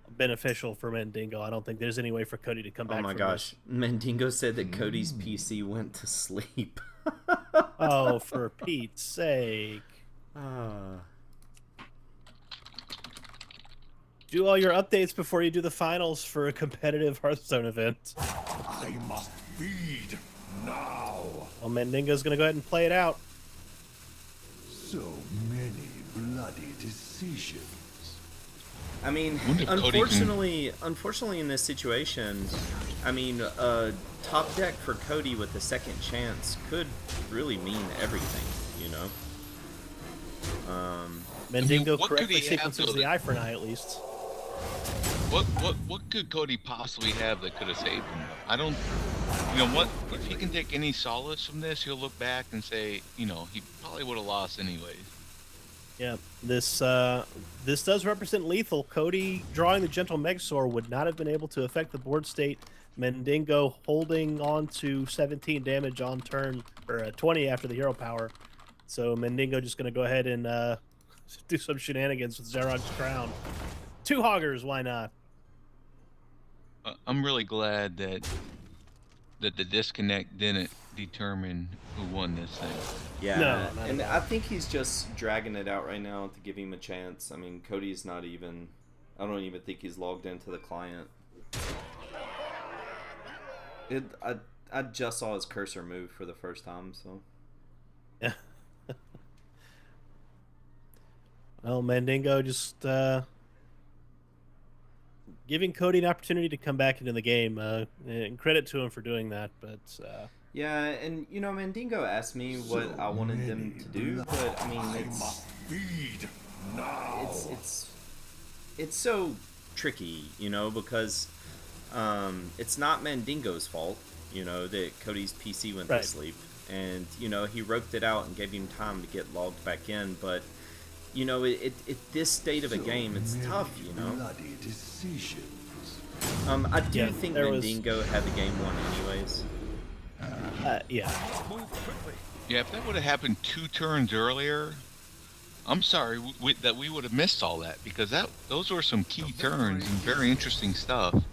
Speaker 1: beneficial for Mandingo, I don't think there's any way for Cody to come back.
Speaker 2: Oh my
Speaker 1: from
Speaker 2: gosh. Mandingo said that Cody's PC went to sleep.
Speaker 1: This. Oh, for Pete's sake! Do all your updates before you do the finals for a competitive Hearthstone event.
Speaker 5: I must feed now.
Speaker 1: Well, Mandingo's going to go ahead and play it out.
Speaker 5: So many bloody decisions.
Speaker 2: I mean,
Speaker 3: Wonder if Cody
Speaker 2: unfortunately in this situation, I mean, top deck for Cody with the second chance could really mean everything, you know?
Speaker 1: Mandingo
Speaker 3: what could
Speaker 1: correctly
Speaker 3: he have,
Speaker 1: sequences
Speaker 3: though,
Speaker 1: the eye for an eye at least.
Speaker 3: What could Cody possibly have that could have saved him? I don't. You know what? If he can take any solace from this, he'll look back and say, you know, he probably would have lost anyways.
Speaker 1: Yeah, this does represent lethal. Cody drawing the Gentle Megazord would not have been able to affect the board state. Mandingo holding on to 17 damage on turn, or 20 after the hero power. So Mandingo just going to go ahead and do some shenanigans with Zarog's crown. 2 hoggers, why not?
Speaker 3: I'm really glad that the disconnect didn't determine who won this thing.
Speaker 2: Yeah,
Speaker 1: No, not
Speaker 2: and
Speaker 1: at all.
Speaker 2: I think he's just dragging it out right now to give him a chance. I mean, Cody's not even. I don't even think he's logged into the client. I just saw his cursor move for the first time, so.
Speaker 1: Yeah. Well, Mandingo just giving Cody an opportunity to come back into the game. And credit to him for doing that, but
Speaker 2: Yeah, and you know, Mandingo asked me what I wanted them to do, but I mean, it's
Speaker 5: Feed now.
Speaker 2: it's so tricky, you know, because it's not Mandingo's fault, you know, that Cody's PC went
Speaker 1: Right.
Speaker 2: to sleep, and you know he roped it out and gave him time to get logged back in, but you know, at this state of a game, it's tough, you know.
Speaker 5: Bloody decisions.
Speaker 2: I do
Speaker 1: Yeah,
Speaker 2: think
Speaker 1: there was-
Speaker 2: Mandingo had the game won anyways.
Speaker 1: yeah.
Speaker 3: Yeah, if that would have happened 2 turns earlier, I'm sorry that we would have missed all that, because those were some key turns and very interesting stuff.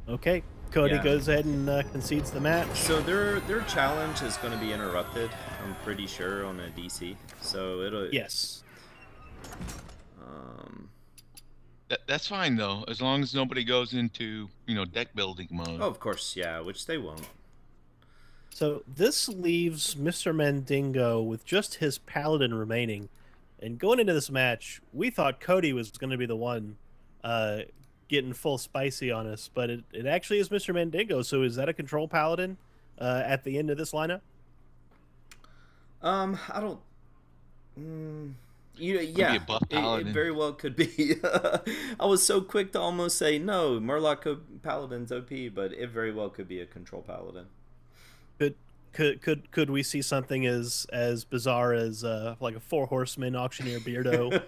Speaker 1: Okay, Cody
Speaker 2: Yeah.
Speaker 1: goes ahead and concedes the match.
Speaker 2: So their challenge is going to be interrupted, I'm pretty sure, on a DC. So it'll
Speaker 1: Yes.
Speaker 3: That's fine though, as long as nobody goes into, you know, deck building mode.
Speaker 2: Oh, of course, yeah, which they won't.
Speaker 1: So this leaves Mr. Mandingo with just his paladin remaining. And going into this match, we thought Cody was going to be the one getting full spicy on us, but it actually is Mr. Mandingo. So is that a control paladin at the end of this lineup?
Speaker 2: I don't. Yeah,
Speaker 3: be a buff
Speaker 2: it
Speaker 3: paladin.
Speaker 2: very well could be. I was so quick to almost say no, Murloc Paladin's OP, but it very well could be a control paladin.
Speaker 1: Could we see something as bizarre as like a 4 horseman auctioneer Beardo,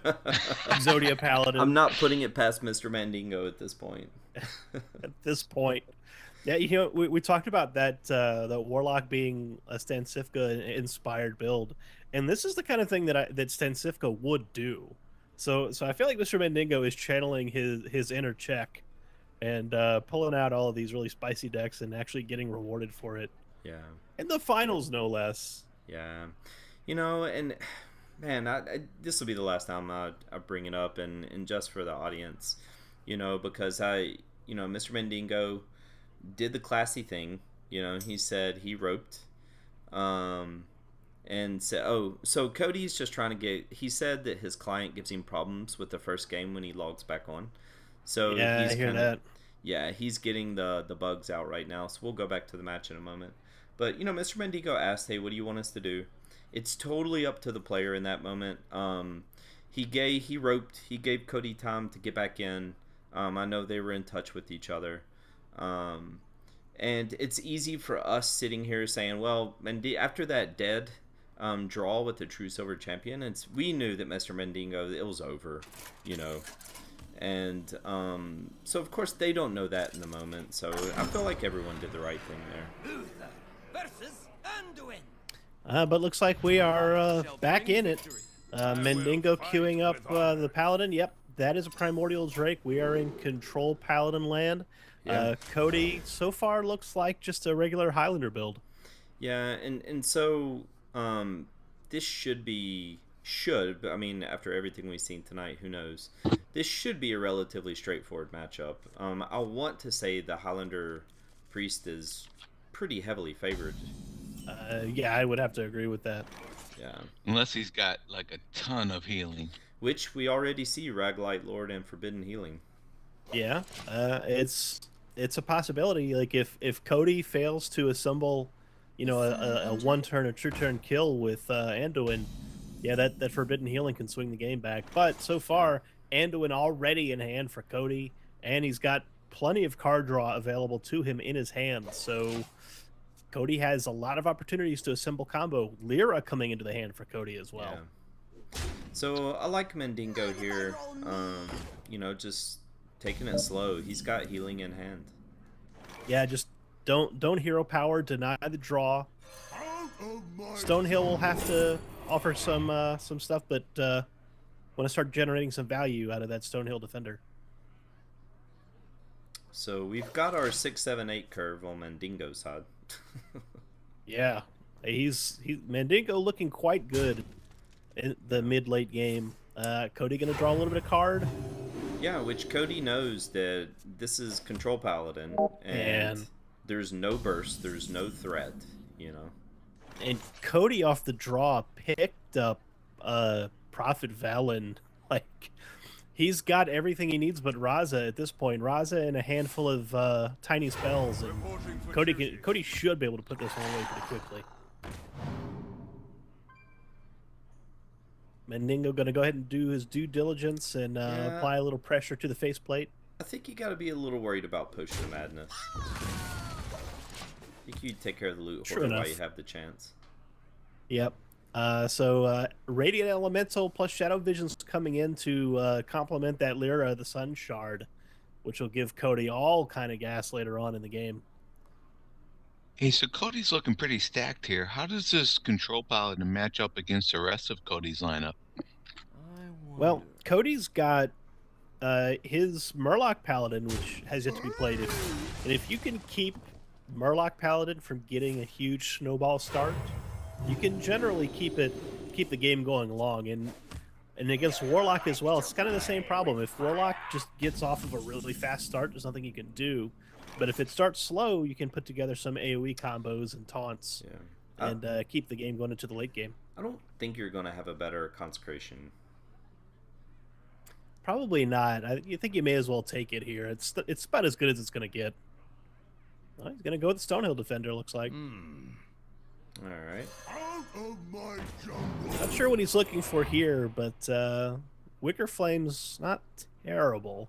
Speaker 1: Zodia Paladin?
Speaker 2: I'm not putting it past Mr. Mandingo at this point.
Speaker 1: At this point. Yeah, you know, we talked about that the Warlock being a Stansifka inspired build, and this is the kind of thing that Stansifka would do. So I feel like Mr. Mandingo is channeling his inner Czech and pulling out all of these really spicy decks and actually getting rewarded for it
Speaker 2: Yeah.
Speaker 1: in the finals, no less.
Speaker 2: Yeah, you know, and man, this will be the last time I bring it up, and just for the audience, you know, because Mr. Mandingo did the classy thing, you know, he said he roped, and said, so Cody's just trying to he said that his client gives him problems with the first game when he logs back on, so
Speaker 1: Yeah,
Speaker 2: he's
Speaker 1: I hear
Speaker 2: kinda,
Speaker 1: that.
Speaker 2: yeah, he's getting the bugs out right now, so we'll go back to the match in a moment. But, you know, Mr. Mandingo asked, hey, what do you want us to do? It's totally up to the player in that moment. He gave Cody time to get back in. I know they were in touch with each other. And it's easy for us sitting here saying, well, after that dead draw with the True Silver Champion, we knew that Mr. Mandingo, it was over, you know. And so, of course, they don't know that in the moment. So I feel like everyone did the right thing there.
Speaker 1: But looks like we are back in it. Mandingo queuing up the Paladin. Yep, that is a Primordial Drake. We are in Control Paladin land.
Speaker 2: Yeah.
Speaker 1: Cody, so far, looks like just a regular Highlander build.
Speaker 2: Yeah, and so this but I mean, after everything we've seen tonight, who knows? This should be a relatively straightforward matchup. I want to say the Highlander Priest is pretty heavily favored.
Speaker 1: Yeah, I would have to agree with that.
Speaker 2: Yeah.
Speaker 3: Unless he's got like a ton of healing.
Speaker 2: Which we already see Raglight Lord and Forbidden Healing.
Speaker 1: Yeah, it's a possibility. Like if Cody fails to assemble, you know, a one turn, a true turn kill with Anduin, Yeah, that Forbidden Healing can swing the game back. But so far, Anduin already in hand for Cody, and he's got plenty of card draw available to him in his hand. So Cody has a lot of opportunities to assemble combo. Lyra coming into the hand for Cody as well.
Speaker 2: Yeah. So I like Mandingo here. You know, just taking it slow. He's got healing in hand.
Speaker 1: Yeah, just don't hero power, deny the draw. Stonehill will have to offer some stuff, but want to start generating some value out of that Stonehill defender.
Speaker 2: So we've got our 6, 7, 8 curve on Mandingo's side.
Speaker 1: Yeah, he's Mandingo looking quite good in the mid-late game. Cody gonna draw a little bit of card.
Speaker 2: Yeah, which Cody knows that this is Control Paladin, and there's no burst, there's no threat, you know.
Speaker 1: And Cody off the draw picked up Prophet Valen. Like, he's got everything he needs but Raza at this point. Raza and a handful of tiny spells, and Cody should be able to put this one away pretty quickly. Mandingo gonna go ahead and do his due diligence and apply a little pressure to the faceplate.
Speaker 2: I think you got to be a little worried about Potion of Madness. I think you take care of the loot hoarder while you have the chance.
Speaker 1: Yep. So Radiant Elemental plus Shadow Vision's coming in to complement that Lyra, the Sun Shard, which will give Cody all kind of gas later on in the game.
Speaker 3: Hey, so Cody's looking pretty stacked here. How does this Control Paladin match up against the rest of Cody's lineup?
Speaker 1: Well, Cody's got his Murloc Paladin, which has yet to be played. And if you can keep Murloc Paladin from getting a huge snowball start, you can generally keep the game going along. And against Warlock as well, it's kind of the same problem. If Warlock just gets off of a really fast start, there's nothing you can do. But if it starts slow, you can put together some AoE combos and taunts and keep the game going into the late game.
Speaker 2: I don't think you're going to have a better Consecration.
Speaker 1: Probably not. You think you may as well take it here. It's about as good as it's going to get. Well, he's going to go with the Stonehill Defender, looks like.
Speaker 2: All right.
Speaker 1: Not sure what he's looking for here, but Wicker Flame's not terrible.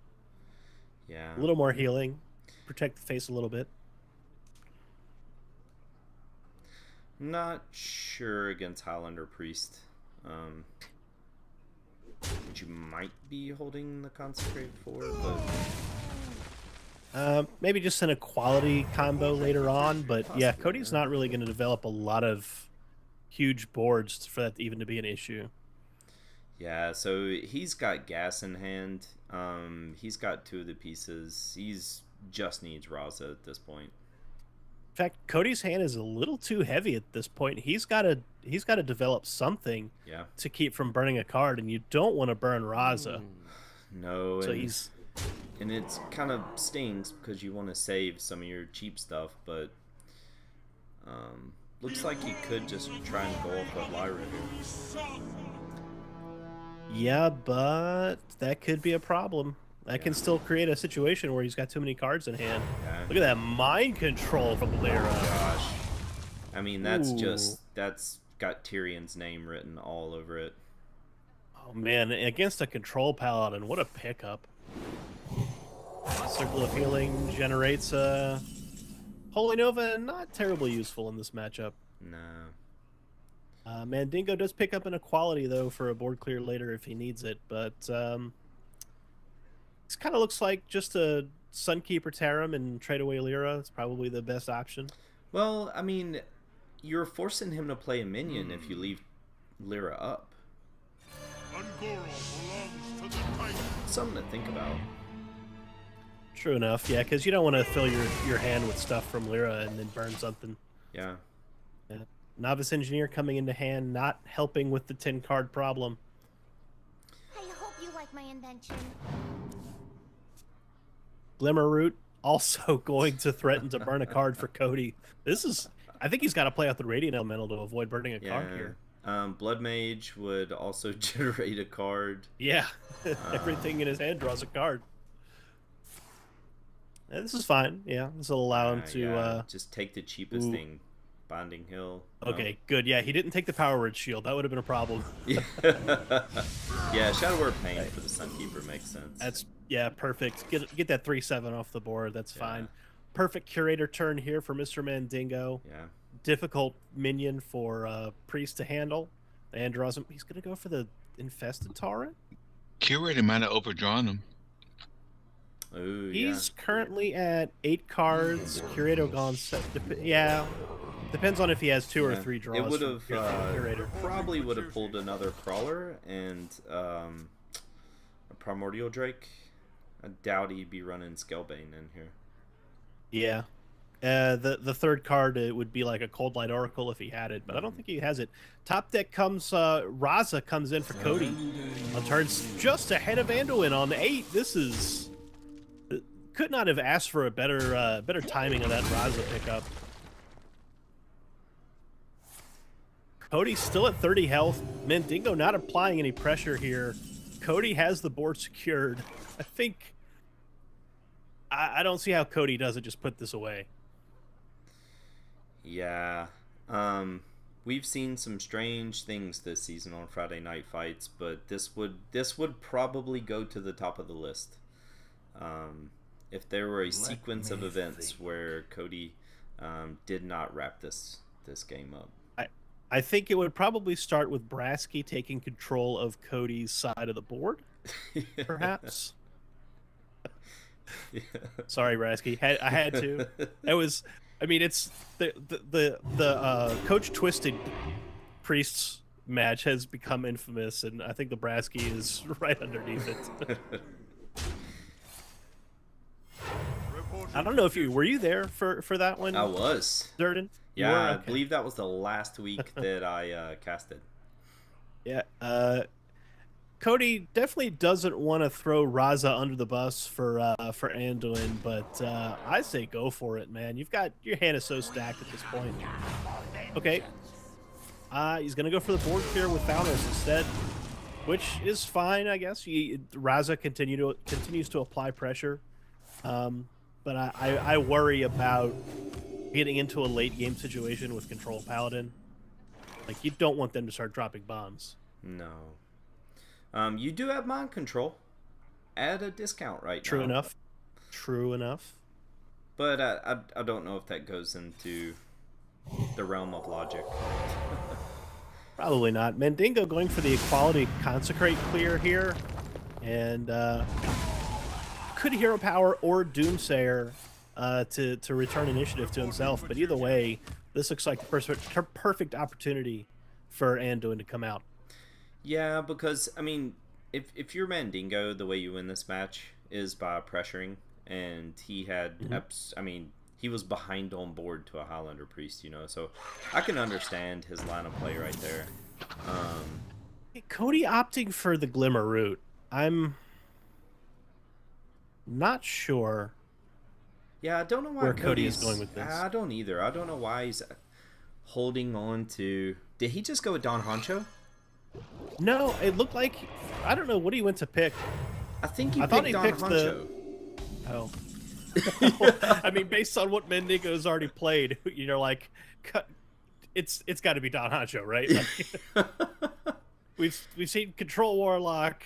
Speaker 2: Yeah.
Speaker 1: A little more healing. Protect the face a little bit.
Speaker 2: Not sure against Highlander Priest. Which you might be holding the Consecrate for, but...
Speaker 1: maybe just an equality combo later on, but yeah, Cody's not really going to develop a lot of huge boards for that even to be an issue.
Speaker 2: Yeah, so he's got gas in hand. He's got 2 of the pieces. He's just needs Raza at this point.
Speaker 1: In fact, Cody's hand is a little too heavy at this point. He's got to develop something to keep from burning a card, and you don't want to burn Raza.
Speaker 2: No,
Speaker 1: so
Speaker 2: and it's kind of stings because you want to save some of your cheap stuff, but looks like you could just try and go off of Lyra here.
Speaker 1: Yeah, but that could be a problem. That can still create a situation where he's got too many cards in hand.
Speaker 2: Yeah.
Speaker 1: Look at that mind control from Lyra.
Speaker 2: Gosh. I mean, that's got Tyrion's name written all over it.
Speaker 1: Oh, man. Against a control paladin, what a pickup. Circle of Healing generates a Holy Nova, not terribly useful in this matchup.
Speaker 2: No.
Speaker 1: Mandingo does pick up an equality, though, for a board clear later if he needs it, but this kind of looks like just a Sunkeeper Tarim and trade away Lyra. It's probably the best option.
Speaker 2: Well, I mean, you're forcing him to play a minion if you leave Lyra up. Something to think about.
Speaker 1: True enough, yeah, because you don't want to fill your hand with stuff from Lyra and then burn something.
Speaker 2: Yeah.
Speaker 1: Novice Engineer coming into hand, not helping with the 10-card problem.
Speaker 6: I hope you like my invention.
Speaker 1: Glimmer Root also going to threaten to burn a card for Cody. I think he's got to play out the Radiant Elemental to avoid burning a card here.
Speaker 2: Blood Mage would also generate a card.
Speaker 1: Yeah, everything in his hand draws a card. Yeah, this is fine. Yeah, this will allow him to
Speaker 2: just take the cheapest thing. Binding Hill. No.
Speaker 1: Okay, good. Yeah, he didn't take the Power Word Shield. That would have been a problem.
Speaker 2: Yeah, yeah. Shadow Word Pain for the Sunkeeper makes sense.
Speaker 1: That's yeah, perfect. Get that 3/7 off the board. That's
Speaker 2: Yeah.
Speaker 1: fine. Perfect Curator turn here for MrMandingo.
Speaker 2: Yeah.
Speaker 1: Difficult minion for Priest to handle. And draws him. He's gonna go for the Infested Torrent.
Speaker 3: Curator might have overdrawn him.
Speaker 2: Ooh,
Speaker 1: He's currently at 8 cards. Curator gone. Yeah, depends on if he has 2 or 3 draws.
Speaker 2: It would have
Speaker 1: Curator.
Speaker 2: probably would have pulled another Crawler and a Primordial Drake. I doubt he'd be running Scalebane in here.
Speaker 1: Yeah. The third card would be like a Cold Light Oracle if he had it, but I don't think he has it. Top deck comes Raza comes in for Cody on turns just ahead of Anduin on 8. This is could not have asked for a better timing of that Raza pickup. Cody's still at 30 health. Mandingo not applying any pressure here. Cody has the board secured. I think I don't see how Cody doesn't just put this away.
Speaker 2: Yeah. We've seen some strange things this season on Friday Night Fights, but this would probably go to the top of the list. If there were a sequence of events where Cody did not wrap this game up.
Speaker 1: I think it would probably start with Brasky taking control of Cody's side of the board, perhaps.
Speaker 2: Yeah.
Speaker 1: Sorry, Brasky. I had to. It was. I mean, it's the Coach Twisted Priests match has become infamous, and I think the Brasky is right underneath it. I don't know if were you there for that one?
Speaker 2: I was.
Speaker 1: Durden?
Speaker 2: Yeah,
Speaker 1: Okay.
Speaker 2: I believe that was the last week that I casted.
Speaker 1: Yeah. Cody definitely doesn't want to throw Raza under the bus for Anduin, but I say go for it, man. You've got your hand is so stacked at this point. Okay. He's gonna go for the board clear with Thanos instead, which is fine, I guess. Raza continues to apply pressure, but I worry about getting into a late game situation with Control Paladin. Like, you don't want them to start dropping bombs.
Speaker 2: No. You do have mind control at a discount right now.
Speaker 1: True enough. True enough.
Speaker 2: But I don't know if that goes into the realm of logic.
Speaker 1: Probably not. Mandingo going for the Equality Consecrate clear here. And could Hero Power or Doomsayer to return initiative to himself. But either way, this looks like the perfect opportunity for Anduin to come out.
Speaker 2: Yeah, because, I mean, if you're Mandingo, the way you win this match is by pressuring, and he had, I mean, he was behind on board to a Highlander Priest, you know, so I can understand his line of play right there.
Speaker 1: Cody opting for the Glimmer route. I'm not sure.
Speaker 2: Yeah, I don't know why
Speaker 1: where Cody is going with this.
Speaker 2: I don't either. I don't know why he's holding on to... Did he just go with Don Honcho?
Speaker 1: No, it looked like... I don't know what he went to pick.
Speaker 2: I think he
Speaker 1: thought
Speaker 2: picked
Speaker 1: he
Speaker 2: Don
Speaker 1: picked
Speaker 2: Honcho.
Speaker 1: Oh. I mean, based on what Mandingo's already played, you know, like, it's got to be Don Honcho, right? Like, we've seen Control Warlock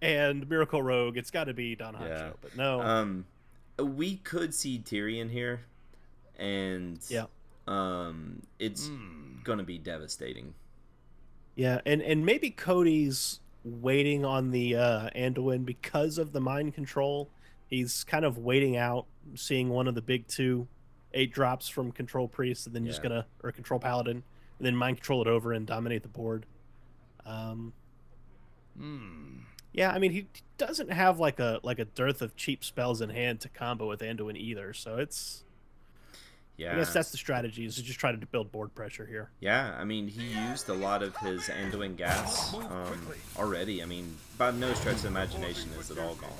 Speaker 1: and Miracle Rogue. It's got to be Don Honcho,
Speaker 2: Yeah.
Speaker 1: but no.
Speaker 2: We could see Tyrion here, and
Speaker 1: yeah,
Speaker 2: it's gonna be devastating.
Speaker 1: Yeah, and maybe Cody's waiting on the Anduin because of the mind control. He's kind of waiting out, seeing one of the big 8 drops from Control Priest, and then just gonna, or Control Paladin, and then mind control it over and dominate the board. Yeah, I mean, he doesn't have like a dearth of cheap spells in hand to combo with Anduin either, so it's...
Speaker 2: Yeah,
Speaker 1: I guess that's the strategy, is to just try to build board pressure here.
Speaker 2: Yeah, I mean, he used a lot of his Anduin gas already. I mean, by no stretch of imagination is it all gone.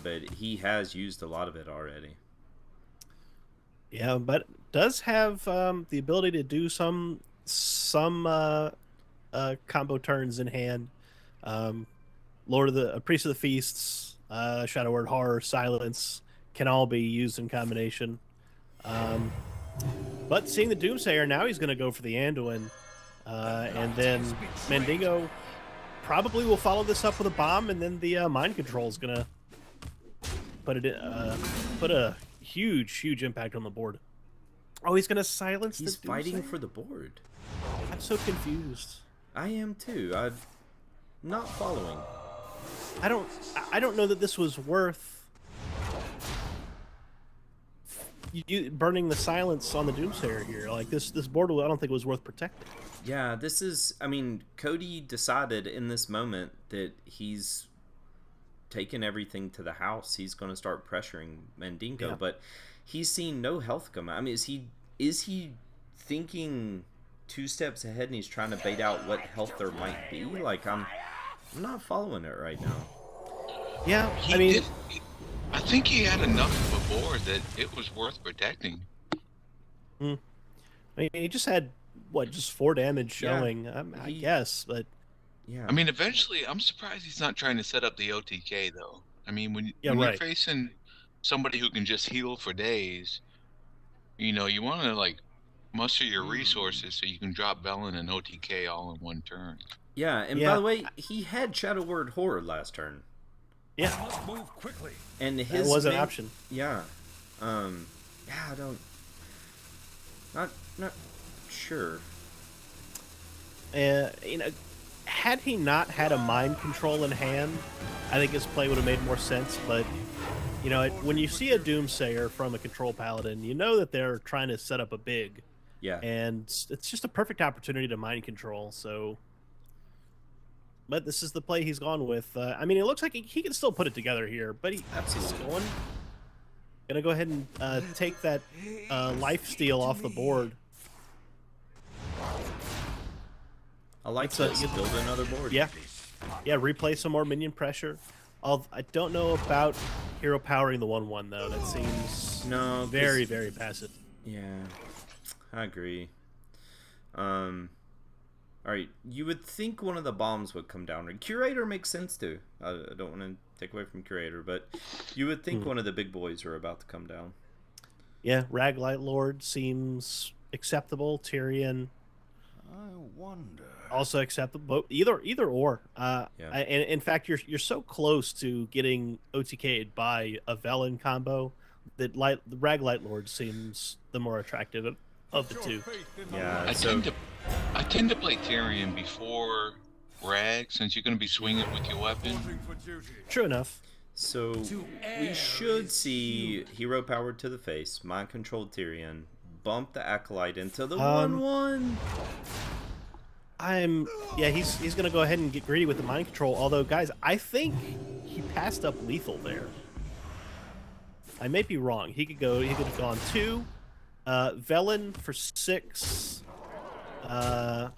Speaker 2: But he has used a lot of it already.
Speaker 1: Yeah, but does have the ability to do some combo turns in hand. Priest of the Feasts, Shadow Word Horror, Silence can all be used in combination. But seeing the Doomsayer, now he's going to go for the Anduin. And then Mandingo probably will follow this up with a bomb, and then the mind control is going to put a huge impact on the board. Oh, he's going to silence
Speaker 2: He's
Speaker 1: the
Speaker 2: fighting
Speaker 1: Doomsayer?
Speaker 2: for the board.
Speaker 1: I'm so confused.
Speaker 2: I am too. I'm not following.
Speaker 1: I don't know that this was worth you burning the silence on the Doomsayer here. Like this board, I don't think it was worth protecting.
Speaker 2: Yeah, this is. I mean, Cody decided in this moment that he's taken everything to the house. He's going to start pressuring Mandingo, but he's seen no health come out. I mean, is he thinking 2 steps ahead and he's trying to bait out what health there might be? Like I'm not following it right now.
Speaker 1: Yeah, I mean,
Speaker 3: I think he had enough of a board that it was worth protecting.
Speaker 1: I mean, he just had just 4 damage showing. I guess, but
Speaker 2: Yeah.
Speaker 3: I mean, eventually, I'm surprised he's not trying to set up the OTK though. I mean, when you're facing somebody who can just heal for days, you know, you want to like muster your resources so you can drop Velen and OTK all in one turn.
Speaker 2: Yeah, and by the way, he had Shadow Word Horde last turn.
Speaker 1: Yeah,
Speaker 5: Must move quickly.
Speaker 2: And his
Speaker 1: that was an option.
Speaker 2: Yeah. Yeah, I don't. Not sure.
Speaker 1: You know, had he not had a mind control in hand, I think his play would have made more sense. But you know, when you see a Doomsayer from a control paladin, you know that they're trying to set up a big.
Speaker 2: Yeah.
Speaker 1: And it's just a perfect opportunity to mind control. So, but this is the play he's gone with. I mean, it looks like he can still put it together here, but he's gonna go ahead and take that life steal off the board.
Speaker 2: I like to build another board.
Speaker 1: Yeah, replay some more minion pressure. I don't know about hero powering the 1/1 though. That seems very passive.
Speaker 2: Yeah, I agree. All right, you would think one of the bombs would come down. Curator makes sense too. I don't want to take away from Curator, but you would think one of the big boys are about to come down.
Speaker 1: Yeah, Raglight Lord seems acceptable. Tyrion,
Speaker 5: I wonder.
Speaker 1: also acceptable. Either or. And in fact, you're so close to getting OTK'd by a Velen combo that the Raglight Lord seems the more attractive of the two.
Speaker 2: Yeah,
Speaker 3: I tend to play Tyrion before Rag, since you're going to be swinging with your weapon.
Speaker 1: True enough.
Speaker 2: So we should see hero powered to the face, mind controlled Tyrion, bump the Acolyte into the 1/1.
Speaker 1: He's gonna go ahead and get greedy with the mind control. Although, guys, I think he passed up lethal there. I may be wrong. He could have gone 2, Velen for 6, Power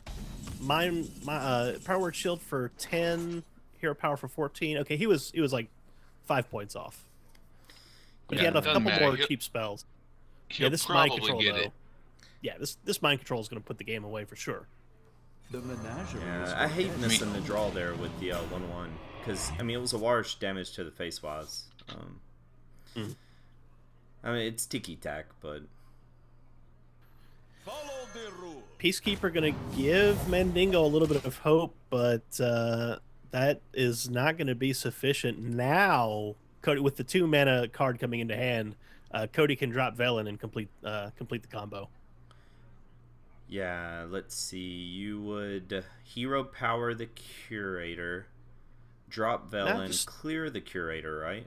Speaker 1: Word Shield for 10, Hero Power for 14. Okay, he was like 5 points off. But he had a couple more keep spells. Yeah, this mind control though. Yeah, this mind control is gonna put the game away for sure.
Speaker 2: Yeah, I hate missing the draw there with the 1/1 because I mean it was a wash damage to the face wise. I mean it's ticky tack, but
Speaker 1: Peacekeeper gonna give Mandingo a little bit of hope, but that is not gonna be sufficient. Now, Cody, with the 2 mana card coming into hand, Cody can drop Velen and complete the combo.
Speaker 2: yeah, let's see. You would hero power the Curator, drop Velen, clear the Curator, right?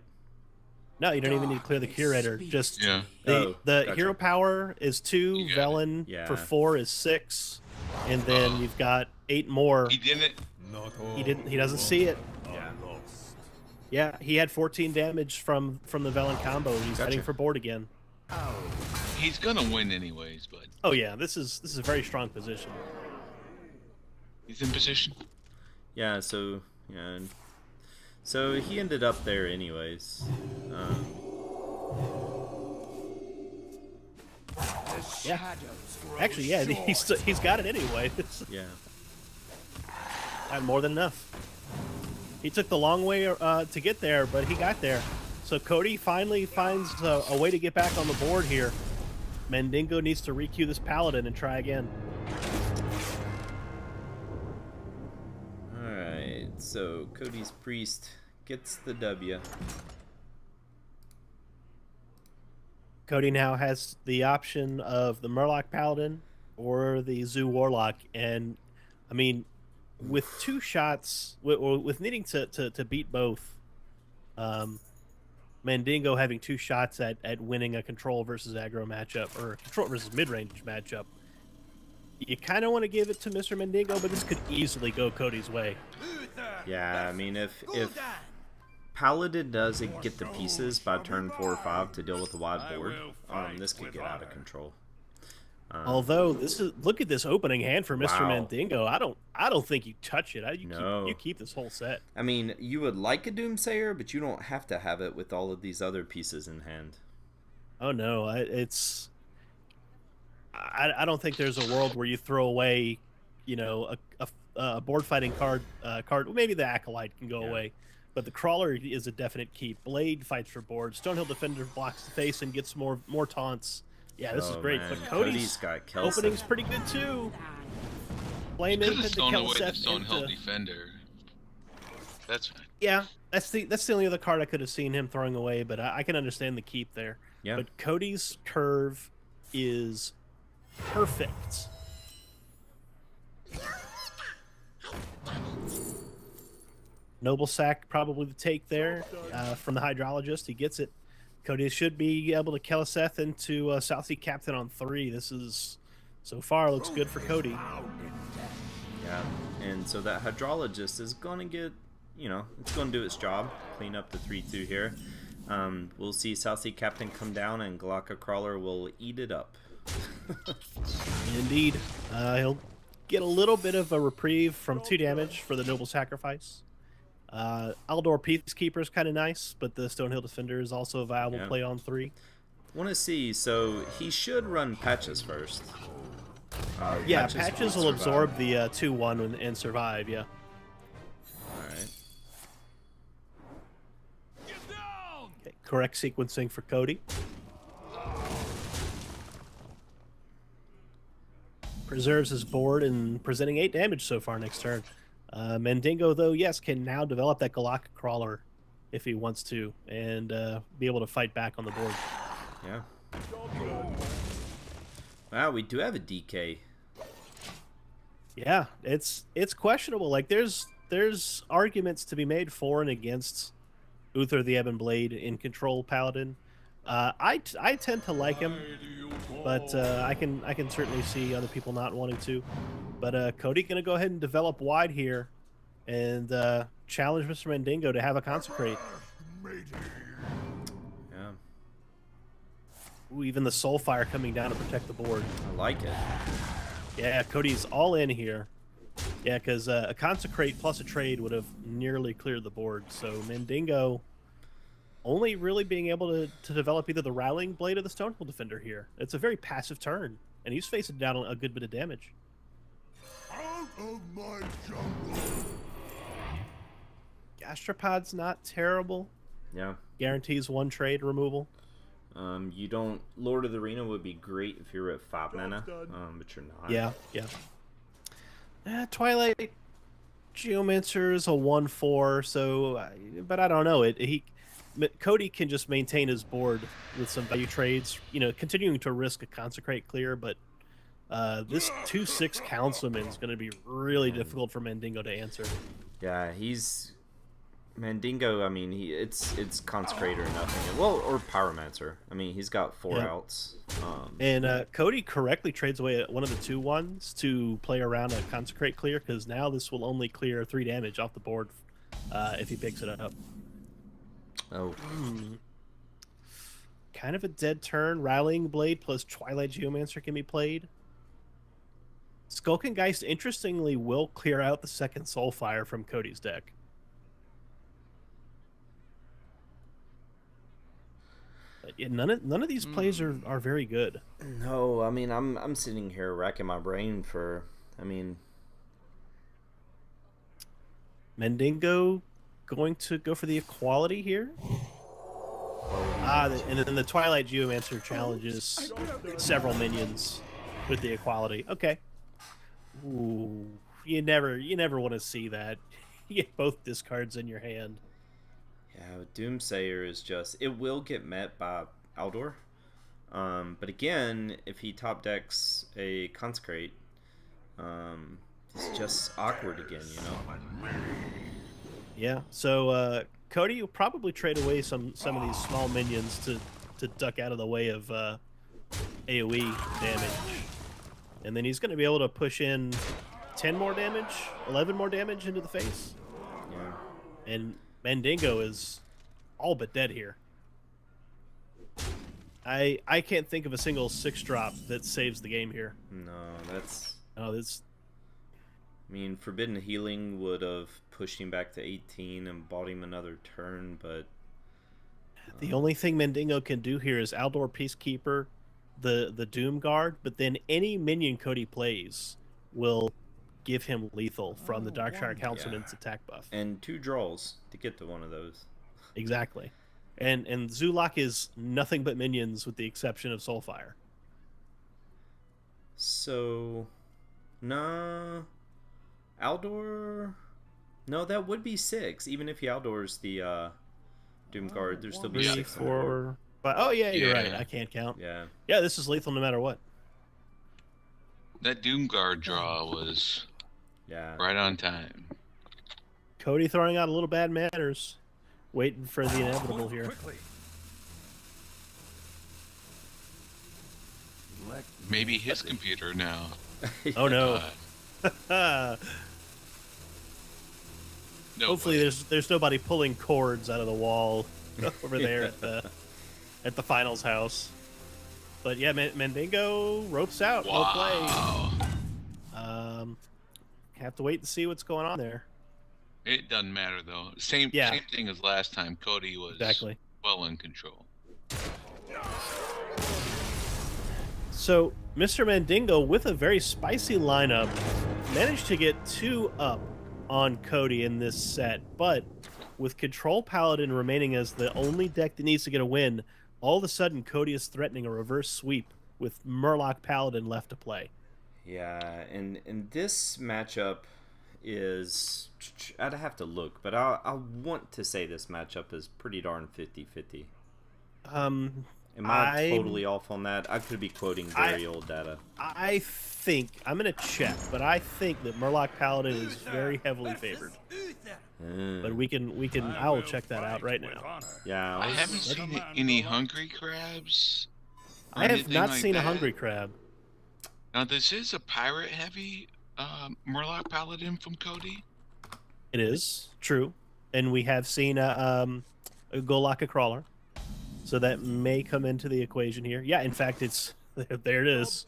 Speaker 1: No, you don't even need to clear the Curator. Just
Speaker 2: gotcha.
Speaker 1: Hero power is 2, Velen for 4 is 6, and then you've got 8 more.
Speaker 3: He didn't.
Speaker 1: He doesn't see it.
Speaker 2: Yeah.
Speaker 1: Yeah, he had 14 damage from the Velen combo. He's heading for board again.
Speaker 3: He's gonna win anyways, but
Speaker 1: Oh yeah, this is a very strong position.
Speaker 3: he's in position.
Speaker 2: Yeah, so he ended up there anyways.
Speaker 1: Yeah. Actually, yeah, he's got it anyway.
Speaker 2: Yeah.
Speaker 1: More than enough. He took the long way to get there, but he got there. So Cody finally finds a way to get back on the board here. Mandingo needs to requeue this Paladin and try again.
Speaker 2: Alright, so Cody's Priest gets the W.
Speaker 1: Cody now has the option of the Murloc Paladin or the Zoo Warlock, and I mean, with 2 shots, with needing to beat both, Mandingo having 2 shots at winning a control versus aggro matchup, or a control versus mid-range matchup, you kind of want to give it to MrMandingo, but this could easily go Cody's way.
Speaker 2: Yeah, I mean, if Paladin doesn't get the pieces by turn 4 or 5 to deal with the wide board, this could get out of control.
Speaker 1: Although look at this opening hand for Mr.
Speaker 2: Wow.
Speaker 1: Mandingo. I don't think you touch it.
Speaker 2: No.
Speaker 1: You keep this whole set.
Speaker 2: I mean, you would like a Doomsayer, but you don't have to have it with all of these other pieces in hand.
Speaker 1: Oh no, I don't think there's a world where you throw away, you know, a board fighting card. Maybe the Acolyte can go away, but the Crawler is a definite keep. Blade fights for board. Stonehill Defender blocks the face and gets more taunts. Yeah, this is great.
Speaker 2: Man.
Speaker 1: But Cody's
Speaker 2: got Kelsey.
Speaker 1: opening's pretty good too. Blame
Speaker 3: Could
Speaker 1: him
Speaker 3: have
Speaker 1: to
Speaker 3: stone away the
Speaker 1: Kelseth
Speaker 3: Stonehill
Speaker 1: into...
Speaker 3: Defender. That's fine.
Speaker 1: Yeah, that's the only other card I could have seen him throwing away, but I can understand the keep there.
Speaker 2: Yeah.
Speaker 1: But Cody's curve is perfect. Noble Sack probably the take there from the Hydrologist. He gets it. Cody should be able to Keleseth into South Sea Captain on 3. This is, so far, looks good for Cody.
Speaker 2: Yeah, and so that Hydrologist is going to get, you know, it's going to do its job. Clean up the 3-2 here. We'll see South Sea Captain come down, and Galaka Crawler will eat it up.
Speaker 1: Indeed. He'll get a little bit of a reprieve from 2 damage for the Noble Sacrifice. Aldor Peacekeeper is kind of nice, but the Stonehill Defender is also a viable play on 3.
Speaker 2: Want to see, so he should run Patches first.
Speaker 1: Yeah, Patches will absorb the 2-1 and survive, yeah.
Speaker 2: Alright.
Speaker 1: Okay, correct sequencing for Cody. Preserves his board and presenting 8 damage so far next turn. Mandingo, though, yes, can now develop that Galaka Crawler if he wants to, and be able to fight back on the board.
Speaker 2: Yeah. Wow, we do have a DK.
Speaker 1: Yeah, it's questionable. Like there's arguments to be made for and against Uther the Ebon Blade in Control Paladin. I tend to like him, but I can certainly see other people not wanting to. But Cody gonna go ahead and develop wide here, and challenge Mr. Mandingo to have a Consecrate.
Speaker 2: Yeah,
Speaker 1: Ooh, even the Soulfire coming down to protect the board.
Speaker 2: I like it.
Speaker 1: Yeah, Cody's all in here. Yeah, because a Consecrate plus a trade would have nearly cleared the board. So Mandingo only really being able to develop either the Rallying Blade or the Stonehill Defender here. It's a very passive turn, and he's facing down a good bit of damage.
Speaker 5: Out of my jungle.
Speaker 1: Gastropod's not terrible.
Speaker 2: Yeah.
Speaker 1: Guarantees 1 trade removal.
Speaker 2: You don't. Lord of the Arena would be great if you're at 5 mana, but you're not.
Speaker 1: Yeah. Twilight Geomancer is a 1/4, so, but I don't know. Cody can just maintain his board with some value trades, you know, continuing to risk a Consecrate clear, but this 2/6 Councilman is going to be really difficult for Mandingo to answer.
Speaker 2: Yeah, he's Mandingo. I mean, it's Consecrate or nothing. Well, or Pyromancer. I mean, he's got 4 outs.
Speaker 1: And Cody correctly trades away one of the 2/1s to play around a Consecrate clear, because now this will only clear 3 damage off the board if he picks it up.
Speaker 2: Oh.
Speaker 1: Kind of a dead turn. Rallying Blade plus Twilight Geomancer can be played. Skulkengeist, interestingly, will clear out the second Soulfire from Cody's deck. But yeah, none of these plays are very good.
Speaker 2: No, I mean, I'm sitting here racking my brain for. I mean,
Speaker 1: Mandingo going to go for the equality here. And then the Twilight Geomancer challenges several minions with the equality. Okay. Ooh, you never want to see that. You get both discards in your hand.
Speaker 2: Yeah, Doomsayer is just, it will get met by Aldor. But again, if he top decks a Consecrate, it's just awkward again, you know?
Speaker 1: Yeah. So Cody will probably trade away some of these small minions to duck out of the way of AoE damage. And then he's going to be able to push in 10 more damage, 11 more damage into the face.
Speaker 2: Yeah.
Speaker 1: And Mandingo is all but dead here. I can't think of a single 6-drop that saves the game here.
Speaker 2: No, that's...
Speaker 1: Oh, this...
Speaker 2: I mean, Forbidden Healing would have pushed him back to 18 and bought him another turn, but...
Speaker 1: The only thing Mandingo can do here is Aldor Peacekeeper, the Doom Guard, but then any minion Cody plays will give him lethal from the Darkshire Councilman's attack buff.
Speaker 2: And 2 draws to get to one of those.
Speaker 1: Exactly. And Zulak is nothing but minions with the exception of Soulfire.
Speaker 2: So... Nah... Aldor... No, that would be 6. Even if he Aldors the Doom Guard, there'd still be
Speaker 1: 3,
Speaker 2: 6.
Speaker 1: 4, 5. Oh, yeah, you're right.
Speaker 3: Yeah.
Speaker 1: I can't count.
Speaker 2: Yeah.
Speaker 1: Yeah, this is lethal no matter what.
Speaker 3: That Doomguard draw was
Speaker 2: Yeah.
Speaker 3: right on time.
Speaker 1: Cody throwing out a little bad manners. Waiting for the inevitable here.
Speaker 3: Maybe his computer now.
Speaker 1: Oh, no.
Speaker 3: No,
Speaker 1: Hopefully there's nobody pulling cords out of the wall over there at the finals house. But yeah, Mandingo ropes out. No play.
Speaker 3: Wow.
Speaker 1: Have to wait and see what's going on there.
Speaker 3: It doesn't matter though. Same thing as last time. Cody was
Speaker 1: Exactly.
Speaker 3: well in control.
Speaker 1: So Mr. Mandingo, with a very spicy lineup, managed to get 2 up on Cody in this set, but with Control Paladin remaining as the only deck that needs to get a win, all of a sudden Cody is threatening a reverse sweep with Murloc Paladin left to play.
Speaker 2: Yeah, and this matchup is... I'd have to look, but I want to say this matchup is pretty darn 50-50. Am I totally off on that? I could be quoting very old data.
Speaker 1: I think, I'm going to check, but I think that Murloc Paladin is very heavily favored. But we can I will check that out right now.
Speaker 2: Yeah,
Speaker 3: I haven't seen any Hungry Crabs. or
Speaker 1: I have
Speaker 3: anything
Speaker 1: not
Speaker 3: like
Speaker 1: seen a
Speaker 3: that.
Speaker 1: Hungry Crab.
Speaker 3: Now, this is a pirate-heavy Murloc Paladin from Cody.
Speaker 1: It is true, and we have seen a Golaka Crawler, so that may come into the equation here. Yeah, in fact, it's there. It is.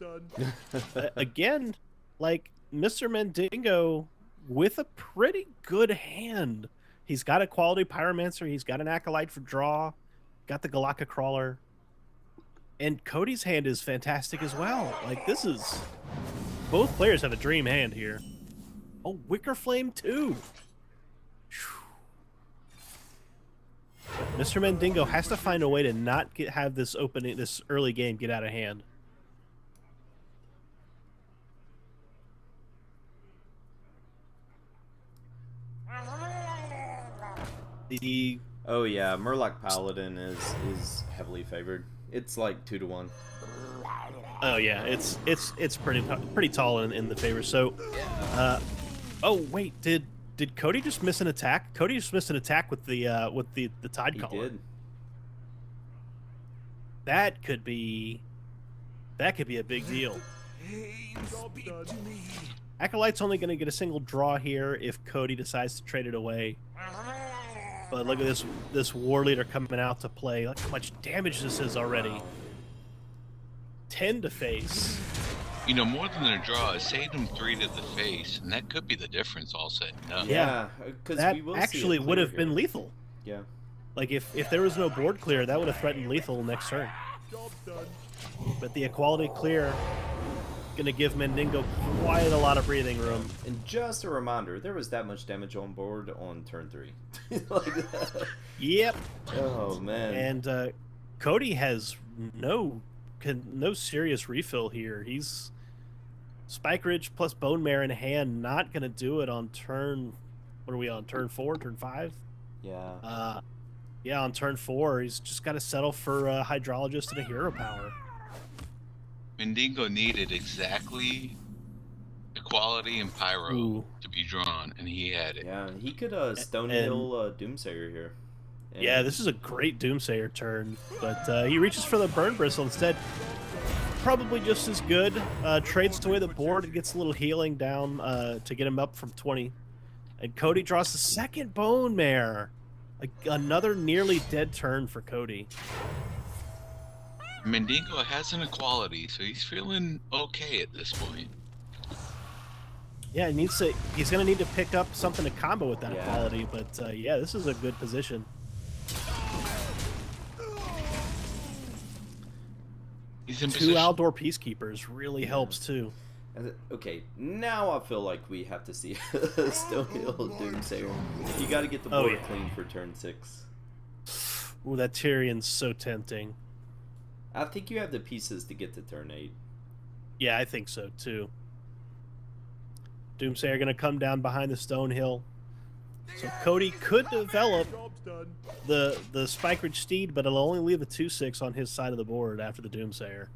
Speaker 1: Again, like Mr. Mandingo with a pretty good hand. He's got a quality Pyromancer. He's got an Acolyte for draw. Got the Golaka Crawler. And Cody's hand is fantastic as well. Like, this is... Both players have a dream hand here. Oh, Wicker Flame too. Mr. Mandingo has to find a way to not have this early game get out of hand.
Speaker 2: Oh yeah, Murloc Paladin is heavily favored. It's like 2-1.
Speaker 1: Oh yeah, it's pretty tall in the favor. So, oh wait, did Cody just miss an attack? Cody just missed an attack with the Tide
Speaker 2: He
Speaker 1: Caller.
Speaker 2: did.
Speaker 1: That could be a big deal. Acolyte's only going to get a single draw here if Cody decides to trade it away. But look at this War Leader coming out to play. Look how much damage this is already. 10 to face.
Speaker 3: You know, more than a draw, it saved him 3 to the face, and that could be the difference all said and done.
Speaker 2: Yeah, because
Speaker 1: That
Speaker 2: we will see
Speaker 1: actually
Speaker 2: it
Speaker 1: would have
Speaker 2: clear
Speaker 1: been
Speaker 2: here.
Speaker 1: lethal.
Speaker 2: Yeah.
Speaker 1: Like, if there was no board clear, that would have threatened lethal next turn. But the equality clear going to give Mandingo quite a lot of breathing room.
Speaker 2: And just a reminder, there was that much damage on board on turn 3. Like that.
Speaker 1: Yep.
Speaker 2: Oh man.
Speaker 1: And Cody has no serious refill here. He's Spike Ridge plus Bone Mare in hand, not gonna do it on turn. What are we on? Turn 4, turn 5?
Speaker 2: Yeah.
Speaker 1: Yeah, on turn 4, he's just got to settle for a Hydrologist and a Hero Power.
Speaker 3: Mandingo needed exactly Equality and Pyro
Speaker 1: Ooh.
Speaker 3: to be drawn, and he had it.
Speaker 2: Yeah, he could Stonehill Doomsayer here. And
Speaker 1: Yeah, this is a great Doomsayer turn, but he reaches for the Burn Bristle instead. Probably just as good. Trades away the board and gets a little healing down to get him up from 20. And Cody draws the second Bone Mare. Another nearly dead turn for Cody.
Speaker 3: Mandingo has an Equality, so he's feeling okay at this point.
Speaker 1: Yeah, he's going to need to pick up something to combo with that
Speaker 2: Yeah.
Speaker 1: Equality, but yeah, this is a good position.
Speaker 3: He's in
Speaker 1: 2
Speaker 3: position.
Speaker 1: Aldor Peacekeepers really helps too.
Speaker 2: Okay, now I feel like we have to see Stonehill Doomsayer. You got to get the board clean for turn 6.
Speaker 1: Ooh, that Tyrion's so tempting.
Speaker 2: I think you have the pieces to get to turn 8.
Speaker 1: Yeah, I think so too. Doomsayer gonna come down behind the Stonehill. So Cody could develop the Spike Ridge Steed, but it'll only leave a 2/6 on his side of the board after the Doomsayer.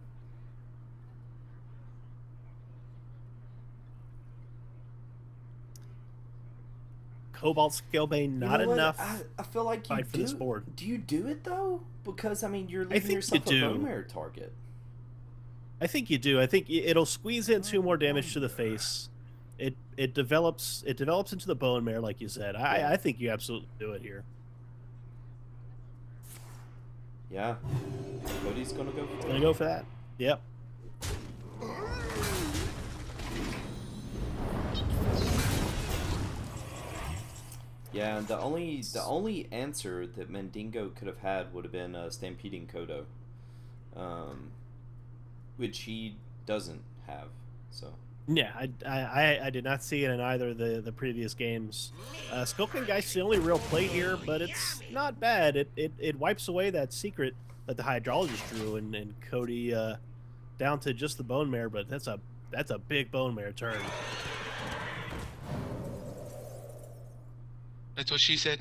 Speaker 1: Cobalt Scalebane, not
Speaker 2: You know what?
Speaker 1: enough.
Speaker 2: I feel like you
Speaker 1: fight for
Speaker 2: do.
Speaker 1: this board.
Speaker 2: Do you do it though? Because I mean, you're leaving
Speaker 1: think
Speaker 2: yourself
Speaker 1: you
Speaker 2: a
Speaker 1: do.
Speaker 2: Bone Mare target.
Speaker 1: I think you do. I think it'll squeeze in 2 more damage to the face. It develops into the Bone Mare, like you said. I think you absolutely do it here.
Speaker 2: Yeah, Cody's gonna go. For
Speaker 1: Gonna go for that. Yep.
Speaker 2: Yeah, and the only answer that Mandingo could have had would have been Stampeding Kodo, which he doesn't have. So
Speaker 1: Yeah, I did not see it in either of the previous games. Skulking Geist's the only real play here, but it's not bad. It wipes away that secret that the Hydrologist drew, and Cody down to just the Bone Mare, but that's a big Bone Mare turn.
Speaker 3: That's what she said.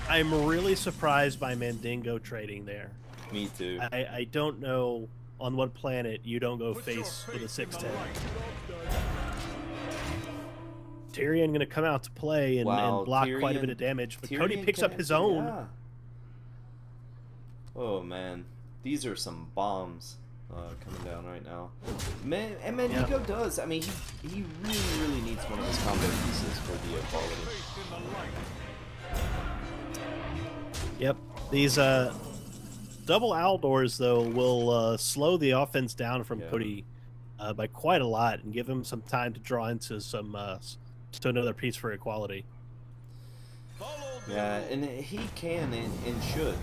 Speaker 1: I'm really surprised by Mandingo trading there.
Speaker 2: Me too.
Speaker 1: I don't know on what planet you don't go face with a 6/10. Tyrion going to come out to play and block quite a bit of damage, but Cody picks up his own.
Speaker 2: Yeah. Oh man, these are some bombs coming down right now. Man, and Mandingo does. I mean, he really needs one of his combo pieces for the equality.
Speaker 1: Yep, these double Aldors though will slow the offense down from Cody by quite a lot and give him some time to draw into some to another piece for equality.
Speaker 2: Yeah, and he can and should,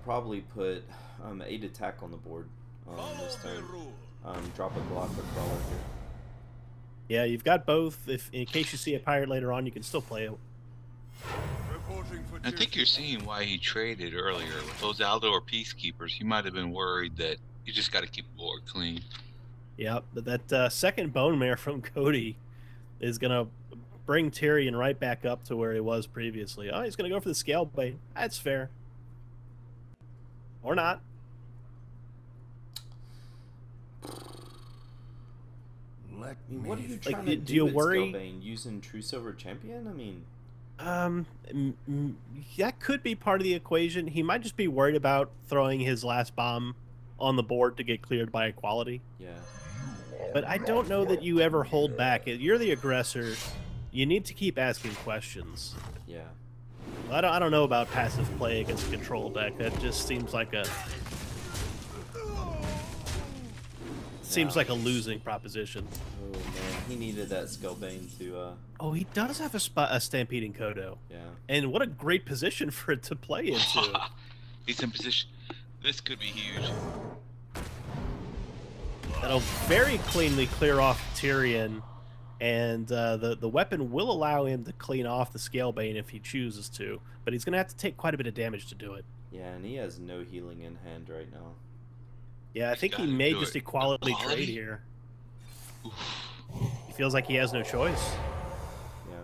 Speaker 2: probably put 8 attack on the board this turn. Drop a block or crawler here.
Speaker 1: Yeah, you've got both. If in case you see a pirate later on, you can still play it.
Speaker 3: I think you're seeing why he traded earlier. With those Aldor Peacekeepers, he might have been worried that you just got to keep the board clean.
Speaker 1: Yeah, but that second Bone Mare from Cody is going to bring Tyrion right back up to where he was previously. Oh, he's going to go for the Scalebane. That's fair. Or not.
Speaker 2: What are you trying to do?
Speaker 1: Do you worry?
Speaker 2: Scalebane? Using True Silver Champion? I mean,
Speaker 1: that could be part of the equation. He might just be worried about throwing his last bomb on the board to get cleared by equality.
Speaker 2: yeah.
Speaker 1: But I don't know that you ever hold back. You're the aggressor. You need to keep asking questions.
Speaker 2: Yeah.
Speaker 1: I don't know about passive play against a control deck. That just seems like a losing proposition.
Speaker 2: Oh man, he needed that Scalebane to.
Speaker 1: Oh, he does have a Stampeding Kodo.
Speaker 2: Yeah.
Speaker 1: And what a great position for it to play into.
Speaker 3: He's in position. This could be huge.
Speaker 1: That'll very cleanly clear off Tyrion, and the weapon will allow him to clean off the Scalebane if he chooses to, but he's going to have to take quite a bit of damage to do it.
Speaker 2: Yeah, and he has no healing in hand right now.
Speaker 1: Yeah, I
Speaker 3: He's
Speaker 1: think he
Speaker 3: gotta
Speaker 1: may
Speaker 3: do
Speaker 1: just
Speaker 3: it.
Speaker 1: equality
Speaker 3: Equality?
Speaker 1: trade here.
Speaker 3: Oof.
Speaker 1: He feels like he has no choice.
Speaker 2: Yeah.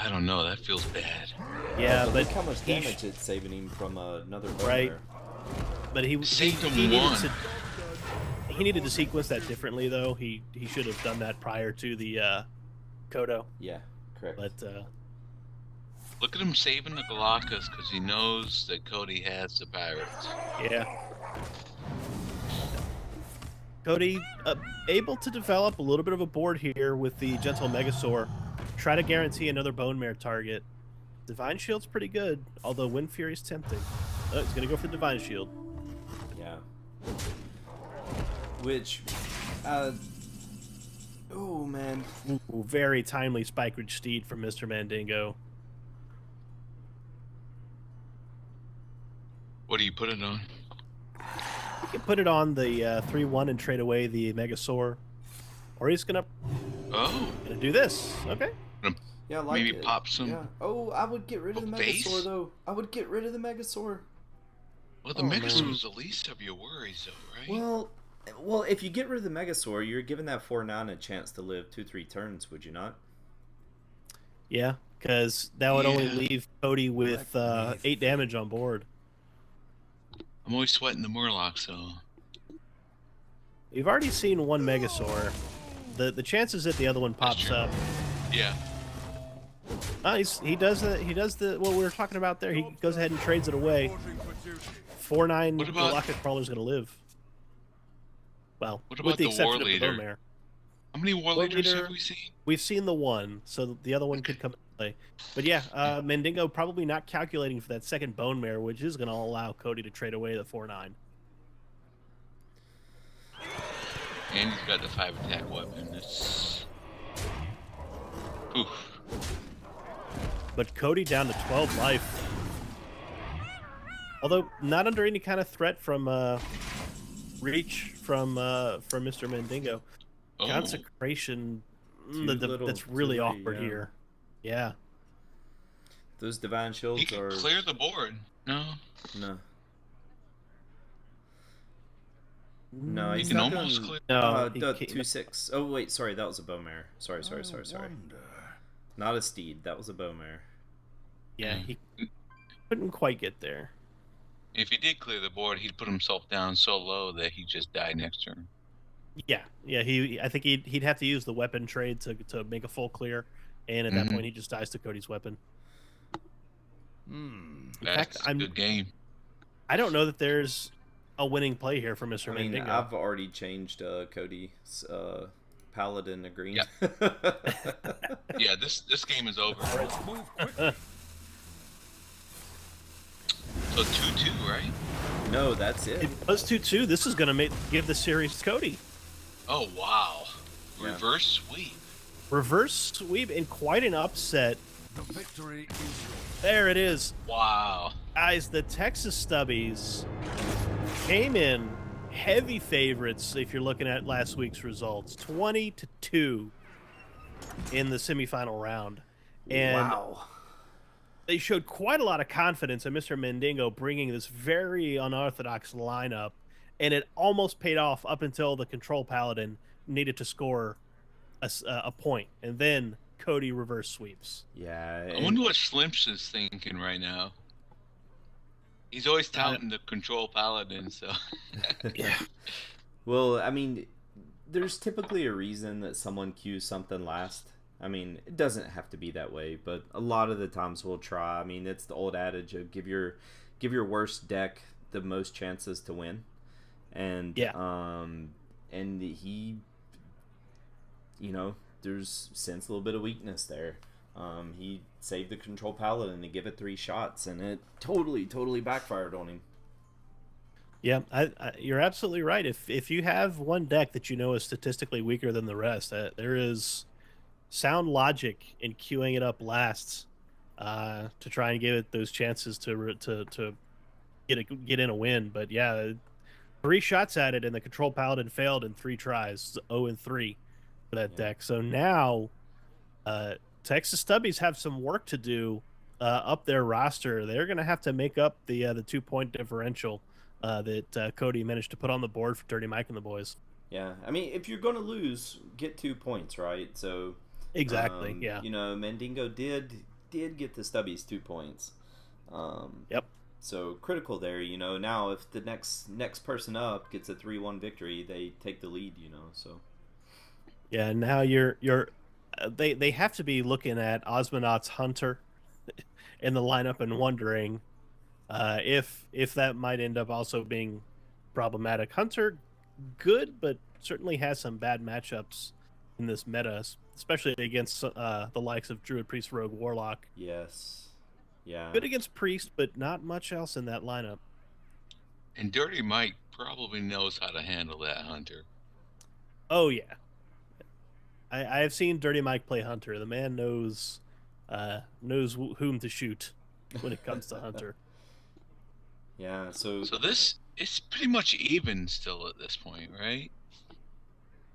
Speaker 3: I don't know. That feels bad.
Speaker 1: Yeah,
Speaker 2: but
Speaker 1: but
Speaker 2: look how much
Speaker 1: he
Speaker 2: damage it's saving him from another bone
Speaker 1: Right.
Speaker 2: rare.
Speaker 1: But he
Speaker 3: Saved him
Speaker 1: needed
Speaker 3: one.
Speaker 1: he needed to sequence that differently though. He should have done that prior to the Kodo.
Speaker 2: Yeah, correct.
Speaker 1: But
Speaker 3: Look at him saving the Galactus because he knows that Cody has the pirates.
Speaker 1: yeah. Cody able to develop a little bit of a board here with the Gentle Megasaur. Try to guarantee another Bone Mare target. Divine Shield's pretty good, although Wind Fury's tempting. Oh, he's gonna go for Divine Shield.
Speaker 2: Yeah. Which, oh man.
Speaker 1: Ooh, very timely Spike Ridge Steed from MrMandingo.
Speaker 3: What do you put it on?
Speaker 1: You can put it on the 3-1 and trade away the Megasaur. Or he's gonna
Speaker 3: Oh,
Speaker 1: do this. Okay.
Speaker 2: Yeah, I like
Speaker 3: maybe
Speaker 2: it.
Speaker 3: pop some.
Speaker 2: Yeah. Oh, I would get rid of the
Speaker 3: Base?
Speaker 2: Megasaur though. I would get rid of the Megasaur.
Speaker 3: Well, the
Speaker 2: Oh,
Speaker 3: Megasaur
Speaker 2: man.
Speaker 3: is the least of your worries, though, right?
Speaker 2: Well, if you get rid of the Megasaur, you're giving that 4/9 a chance to live 2-3 turns, would you not?
Speaker 1: Yeah, because that would only
Speaker 3: Yeah.
Speaker 1: leave Cody with 8 damage on board.
Speaker 3: I'm always sweating the Murloc, so
Speaker 1: We've already seen one Megasaur. The chances that the other one pops
Speaker 3: true.
Speaker 1: up.
Speaker 3: yeah.
Speaker 1: He does the what we were talking about there. He goes ahead and trades it away.
Speaker 5: Reporting for duty.
Speaker 1: 4/9
Speaker 3: What about-
Speaker 1: Galactic Crawler's gonna live. Well,
Speaker 3: What
Speaker 1: with
Speaker 3: about
Speaker 1: the
Speaker 3: the
Speaker 1: exception
Speaker 3: War
Speaker 1: of the
Speaker 3: Leader?
Speaker 1: Bone Mare.
Speaker 3: How many War
Speaker 1: War
Speaker 3: Leaders
Speaker 1: Leader-
Speaker 3: have we seen?
Speaker 1: We've seen the one, so the other one could come into play. But yeah, Mandingo probably not calculating for that second Bone Mare, which is going to allow Cody to trade away the 4/9.
Speaker 3: And he's got the 5 attack weapon. It's... Oof.
Speaker 1: But Cody down to 12 life. Although not under any kind of threat from reach from MrMandingo.
Speaker 3: Oh.
Speaker 1: Consecration,
Speaker 2: Too little,
Speaker 1: that's
Speaker 2: too
Speaker 1: really
Speaker 2: late,
Speaker 1: awkward
Speaker 2: yeah.
Speaker 1: here. Yeah.
Speaker 2: Those Divine Shields
Speaker 3: He can
Speaker 2: are...
Speaker 3: clear the board. No.
Speaker 2: No. No,
Speaker 3: He
Speaker 2: he's
Speaker 3: can
Speaker 2: not
Speaker 3: almost
Speaker 2: gonna-
Speaker 3: clear.
Speaker 1: No,
Speaker 2: the 2/6. Oh wait, sorry, that was a bow mare. Sorry.
Speaker 5: Wonder.
Speaker 2: Not a steed. That was a bow mare.
Speaker 1: Yeah, he couldn't quite get there.
Speaker 3: If he did clear the board, he'd put himself down so low that he just died next turn.
Speaker 1: Yeah. I think he'd have to use the weapon trade to make a full clear, and at that point he just dies to Cody's weapon.
Speaker 3: That's
Speaker 1: fact,
Speaker 3: a good game.
Speaker 1: I don't know that there's a winning play here for Mr.
Speaker 2: I mean,
Speaker 1: Mandingo.
Speaker 2: I've already changed Cody's paladin to green.
Speaker 3: Yeah, this game is over.
Speaker 5: Move quickly.
Speaker 3: So 2-2, right?
Speaker 2: No, that's it.
Speaker 1: It was 2-2. This is going to give the series to Cody.
Speaker 3: Oh wow.
Speaker 2: Yeah.
Speaker 3: Reverse sweep.
Speaker 1: Reverse sweep and quite an upset.
Speaker 5: The victory is yours.
Speaker 1: There it is.
Speaker 3: Wow.
Speaker 1: Guys, the Texas Stubbies came in heavy favorites if you're looking at last week's results. 20-2 in the semifinal round. And
Speaker 2: Wow.
Speaker 1: they showed quite a lot of confidence in Mr. Mandingo bringing this very unorthodox lineup, and it almost paid off up until the Control Paladin needed to score a point, and then Cody reverse sweeps.
Speaker 2: Yeah.
Speaker 3: I wonder what Slimps is thinking right now. He's always touting the Control Paladin, so...
Speaker 1: Yeah.
Speaker 2: Well, I mean, there's typically a reason that someone queues something last. I mean, it doesn't have to be that way, but a lot of the times we'll try. I mean, it's the old adage of give your worst deck the most chances to win. And and he, you know, there's sense a little bit of weakness there. He saved the Control Paladin to give it 3 shots, and it totally backfired on him.
Speaker 1: Yeah, you're absolutely right. If you have one deck that you know is statistically weaker than the rest, there is sound logic in queuing it up last to try and give it those chances to get in a win. But yeah, 3 shots at it, and the Control Paladin failed in 3 tries, 0-3 for that deck. So now Texas Stubbies have some work to do up their roster, they're going to have to make up the 2-point differential that Cody managed to put on the board for Dirty Mike and the boys.
Speaker 2: Yeah, I mean, if you're going to lose, get 2 points, right? So,
Speaker 1: Exactly. Yeah.
Speaker 2: you know, Mandingo did get the Stubbies 2 points.
Speaker 1: Yep.
Speaker 2: So critical there, you know. Now, if the next person up gets a 3-1 victory, they take the lead, you know. So.
Speaker 1: Yeah. Now they have to be looking at Osmonaut's Hunter in the lineup and wondering if that might end up also being problematic. Hunter, good, but certainly has some bad matchups in this meta, especially against the likes of Druid, Priest, Rogue, Warlock.
Speaker 2: Yes. Yeah.
Speaker 1: Good against Priest, but not much else in that lineup.
Speaker 3: And Dirty Mike probably knows how to handle that Hunter.
Speaker 1: Oh yeah, I have seen Dirty Mike play Hunter. The man knows whom to shoot when it comes to Hunter.
Speaker 2: Yeah. So
Speaker 3: this it's pretty much even still at this point, right?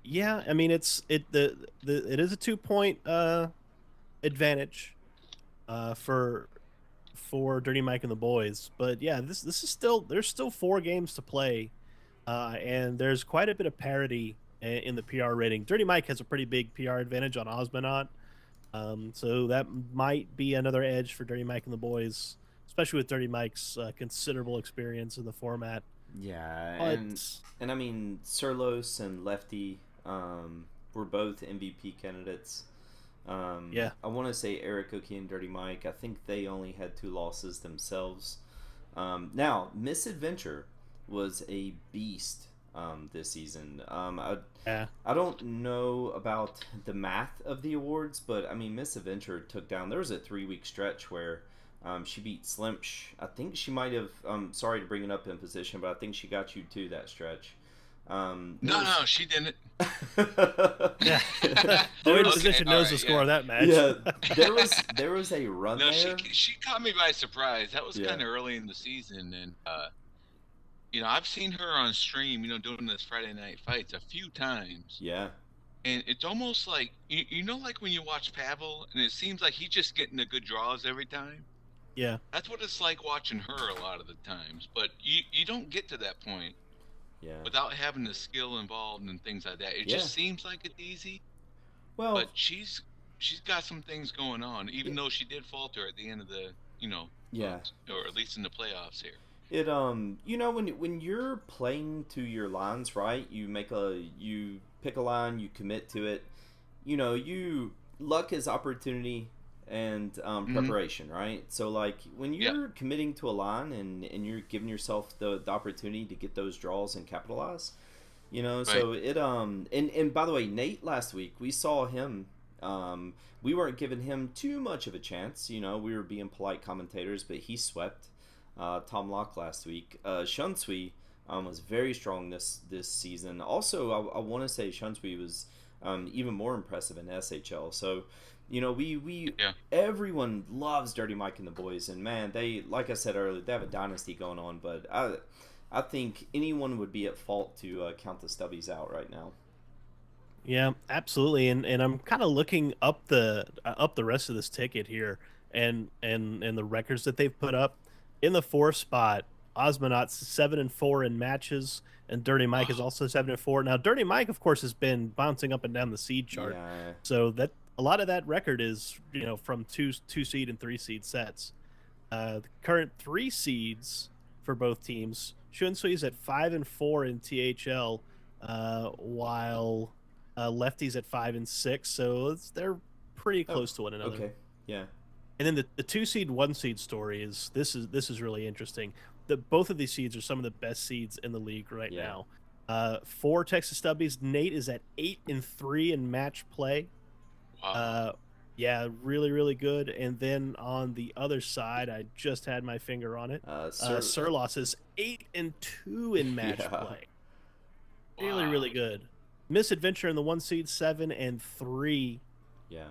Speaker 1: Yeah, I mean it is a 2-point advantage for Dirty Mike and the boys. But yeah, this is there's still 4 games to play, and there's quite a bit of parity in the PR rating. Dirty Mike has a pretty big PR advantage on Osmonaut, so that might be another edge for Dirty Mike and the boys, especially with Dirty Mike's considerable experience in the format.
Speaker 2: yeah,
Speaker 1: But
Speaker 2: and I mean, Surlos and Lefty were both MVP candidates.
Speaker 1: Yeah.
Speaker 2: I want to say Eric Oki and Dirty Mike. I think they only had 2 losses themselves. Now, Misadventure was a beast this season.
Speaker 1: yeah,
Speaker 2: I don't know about the math of the awards, but I mean, Misadventure took down. There was a 3-week stretch where she beat Slimsh. I think she might have. Sorry to bring it up in position, but I think she got you to that stretch.
Speaker 3: No, she didn't.
Speaker 1: yeah. The
Speaker 2: There was-
Speaker 1: position knows the score of that match.
Speaker 2: Yeah, there was a run
Speaker 3: No,
Speaker 2: there.
Speaker 3: she caught me by surprise. That was
Speaker 2: Yeah.
Speaker 3: kind of early in the season, and you know, I've seen her on stream, you know, doing this Friday night fights a few times,
Speaker 2: Yeah,
Speaker 3: and it's almost like you know, like when you watch Pavel, and it seems like he's just getting the good draws every time.
Speaker 1: Yeah.
Speaker 3: That's what it's like watching her a lot of the times, but you don't get to that point
Speaker 2: yeah.
Speaker 3: without having the skill involved and things like that. It
Speaker 2: Yeah.
Speaker 3: just seems like it's easy,
Speaker 2: Well,
Speaker 3: but she's got some things going on, even though she did falter at the end of the, you know,
Speaker 2: yeah.
Speaker 3: or at least in the playoffs here.
Speaker 2: It you know, when you're playing to your lines, right? You pick a line, you commit to it. You know, luck is opportunity and preparation, right? So like when you're committing to a line and you're giving yourself the opportunity to get those draws and capitalize, you know. So it and by the way, Nate last week we saw him. We weren't giving him too much of a chance, you know. We were being polite commentators, but he swept Tom Locke last week. Shunsui was very strong this season. Also, I want to say Shunsui was even more impressive in SHL. So, you know, everyone loves Dirty Mike and the boys, and man, they, like I said earlier, they have a dynasty going on. But I think anyone would be at fault to count the Stubbies out right now.
Speaker 1: Yeah, absolutely. And I'm kind of looking up the rest of this ticket here and the records that they've put up. In the 4th spot, Osmonaut's 7-4 in matches, and Dirty Mike is also 7-4. Now, Dirty Mike, of course, has been bouncing up and down the seed chart, so that a lot of that record is, you know, from 2 seed and 3 seed sets. The current 3 seeds for both teams, Shunsui's at 5-4 in THL, while Lefty's at 5-6. So they're pretty close to one another.
Speaker 2: Okay, yeah.
Speaker 1: And then the 2 seed, 1 seed story is this is really interesting. Both of these seeds are some of the best seeds in the league right now. For Texas Stubbies, Nate is at 8-3 in match play.
Speaker 3: Wow.
Speaker 1: Yeah, really, really good. And then on the other side, I just had my finger on it. Surlos is 8-2 in match play. Really, really good. Misadventure in the 1 seed, 7-3.
Speaker 2: Yeah.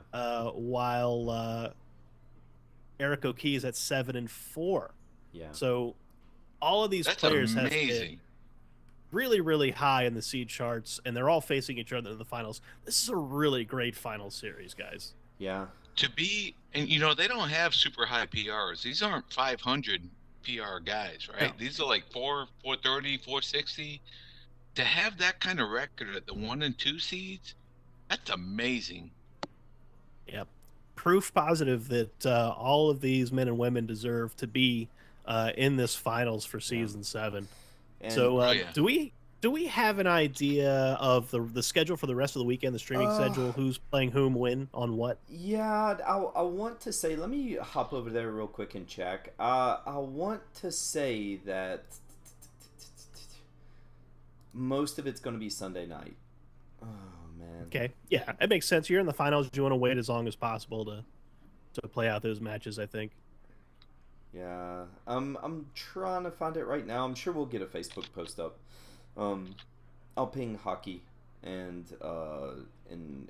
Speaker 1: While Eric O'Key is at 7-4.
Speaker 2: Yeah.
Speaker 1: So all of these players have been really, really high in the seed charts, and they're all facing each other in the finals. This is a really great final series, guys.
Speaker 2: Yeah.
Speaker 3: to be, and they don't have super high PRs. These aren't 500 PR guys, right?
Speaker 1: No.
Speaker 3: These are like 430, 460. To have that kind of record at the 1 and 2 seeds, that's amazing.
Speaker 1: Yep. Proof positive that all of these men and women deserve to be in this finals for season 7.
Speaker 2: And
Speaker 1: So
Speaker 3: Oh yeah.
Speaker 1: do we have an idea of the schedule for the rest of the weekend, the streaming schedule, who's playing whom, when, on what?
Speaker 2: yeah, I want to say, let me hop over there real quick and check. I want to say that most of it's going to be Sunday night. Oh man.
Speaker 1: Okay. Yeah, it makes sense. You're in the finals. You want to wait as long as possible to play out those matches, I think.
Speaker 2: Yeah, I'm trying to find it right now. I'm sure we'll get a Facebook post up. I'll ping Hockey and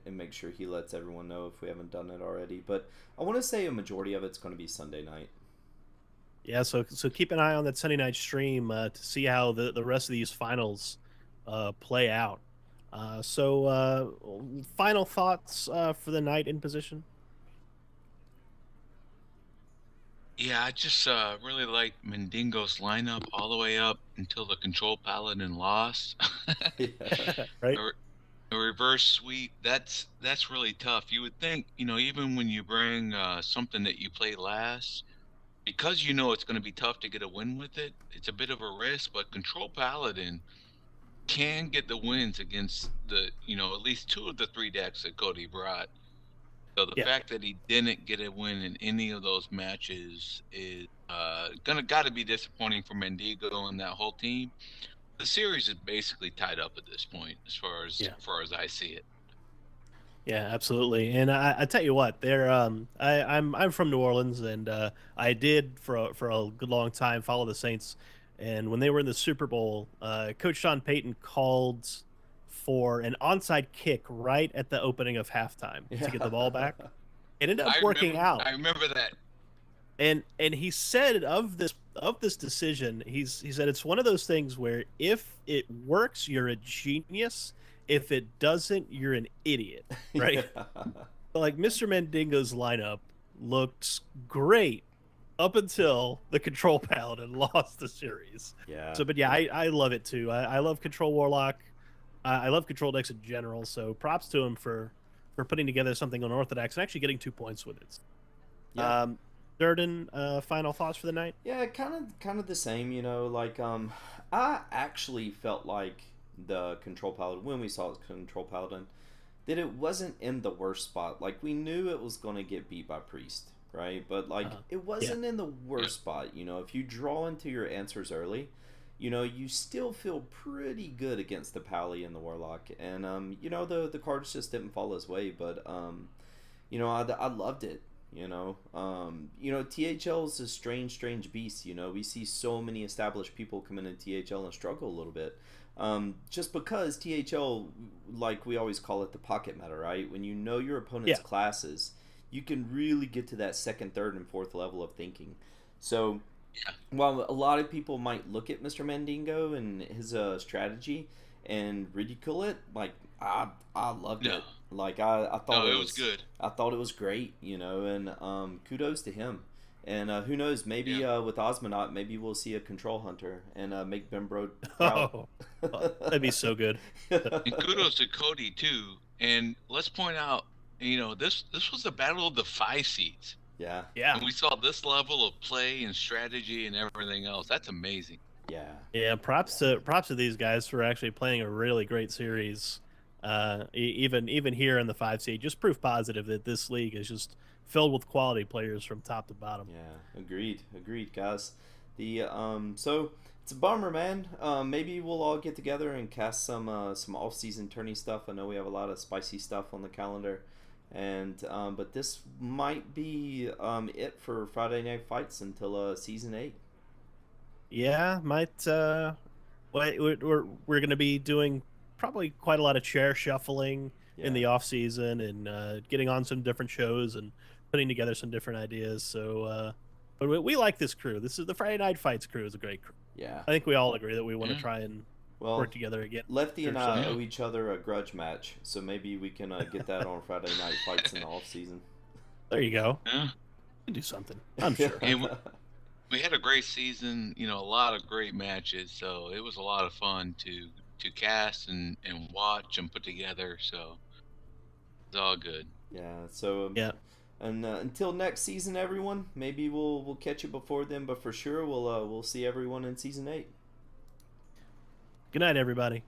Speaker 2: make sure he lets everyone know if we haven't done it already. But I want to say a majority of it's going to be Sunday night.
Speaker 1: Yeah, so keep an eye on that Sunday night stream to see how the rest of these finals play out. Final thoughts for the night in position?
Speaker 3: Yeah, I just really like Mandingo's lineup all the way up until the Control Paladin lost.
Speaker 2: Yeah.
Speaker 1: Right?
Speaker 3: A reverse sweep, that's really tough. You would think, even when you bring something that you play last, because it's going to be tough to get a win with it, it's a bit of a risk, but Control Paladin can get the wins against the, at least 2 of the 3 decks that Cody brought. So the
Speaker 1: Yeah.
Speaker 3: fact that he didn't get a win in any of those matches is got to be disappointing for Mandingo and that whole team. The series is basically tied up at this point, as far as I see it.
Speaker 1: Yeah, absolutely. And I tell you what, I'm from New Orleans, and I did for a good long time follow the Saints. And when they were in the Super Bowl, Coach Sean Payton called for an onside kick right at the opening of halftime to get the ball back. It ended up working out.
Speaker 3: I remember that.
Speaker 1: And he said of this decision, he said it's one of those things where if it works, you're a genius. If it doesn't, you're an idiot, right?
Speaker 2: Yeah.
Speaker 1: Like MrMandingo's lineup looked great up until the Control Paladin lost the series.
Speaker 2: Yeah.
Speaker 1: So, but yeah, I love it too. I love Control Warlock. I love Control decks in general. So props to him for putting together something unorthodox and actually getting 2 points with it.
Speaker 2: Yeah.
Speaker 1: Durden, final thoughts for the night?
Speaker 2: Yeah, kind of the same, I actually felt like the Control Paladin, when we saw Control Paladin, that it wasn't in the worst spot. Like, we knew it was going to get beat by Priest, right? But, it wasn't in the worst spot. If you draw into your answers early, you still feel pretty good against the Pally and the Warlock. And, the cards just didn't fall his way. But, I loved it. THL is a strange beast. We see so many established people come into THL and struggle a little bit. Just because THL, like we always call it, the pocket meta, right? When you know your opponent's classes, you can really get to that second, third, and fourth level of thinking. So, while a lot of people might look at MrMandingo and his strategy and ridicule it, like I loved it. Like I thought it was good. I thought it was great, and kudos to him. And who knows, maybe with Osmonaut, maybe we'll see a Control Hunter and make Bembro proud.
Speaker 1: That'd be so good.
Speaker 3: And kudos to Cody too. And let's point out, this was the battle of the 5 seeds.
Speaker 2: Yeah.
Speaker 3: And we saw this level of play and strategy and everything else. That's amazing.
Speaker 2: Yeah.
Speaker 1: Yeah. Props to these guys for actually playing a really great series. Even here in the 5 seed, just proof positive that this league is just filled with quality players from top to bottom.
Speaker 2: Yeah, agreed, guys. The so it's a bummer, man. Maybe we'll all get together and cast some off-season tourney stuff. I know we have a lot of spicy stuff on the calendar, and but this might be it for Friday Night Fights until season 8.
Speaker 1: Yeah, might. We're going to be doing probably quite a lot of chair shuffling in the off season and getting on some different shows and putting together some different ideas. So, but we like this crew. This is the Friday Night Fights crew. Is a great crew.
Speaker 2: Yeah,
Speaker 1: I think we all agree that we want to try and work together again.
Speaker 2: Lefty and I owe each other a grudge match, so maybe we can get that on Friday Night Fights in the off season.
Speaker 1: There you go.
Speaker 3: Yeah.
Speaker 1: You can do something. I'm sure.
Speaker 3: And we had a great season, a lot of great matches, so it was a lot of fun to cast and watch and put together. So it's all good.
Speaker 2: Yeah. So
Speaker 1: Yeah.
Speaker 2: and until next season, everyone. Maybe we'll catch you before then, but for sure we'll see everyone in season 8.
Speaker 1: Good night, everybody.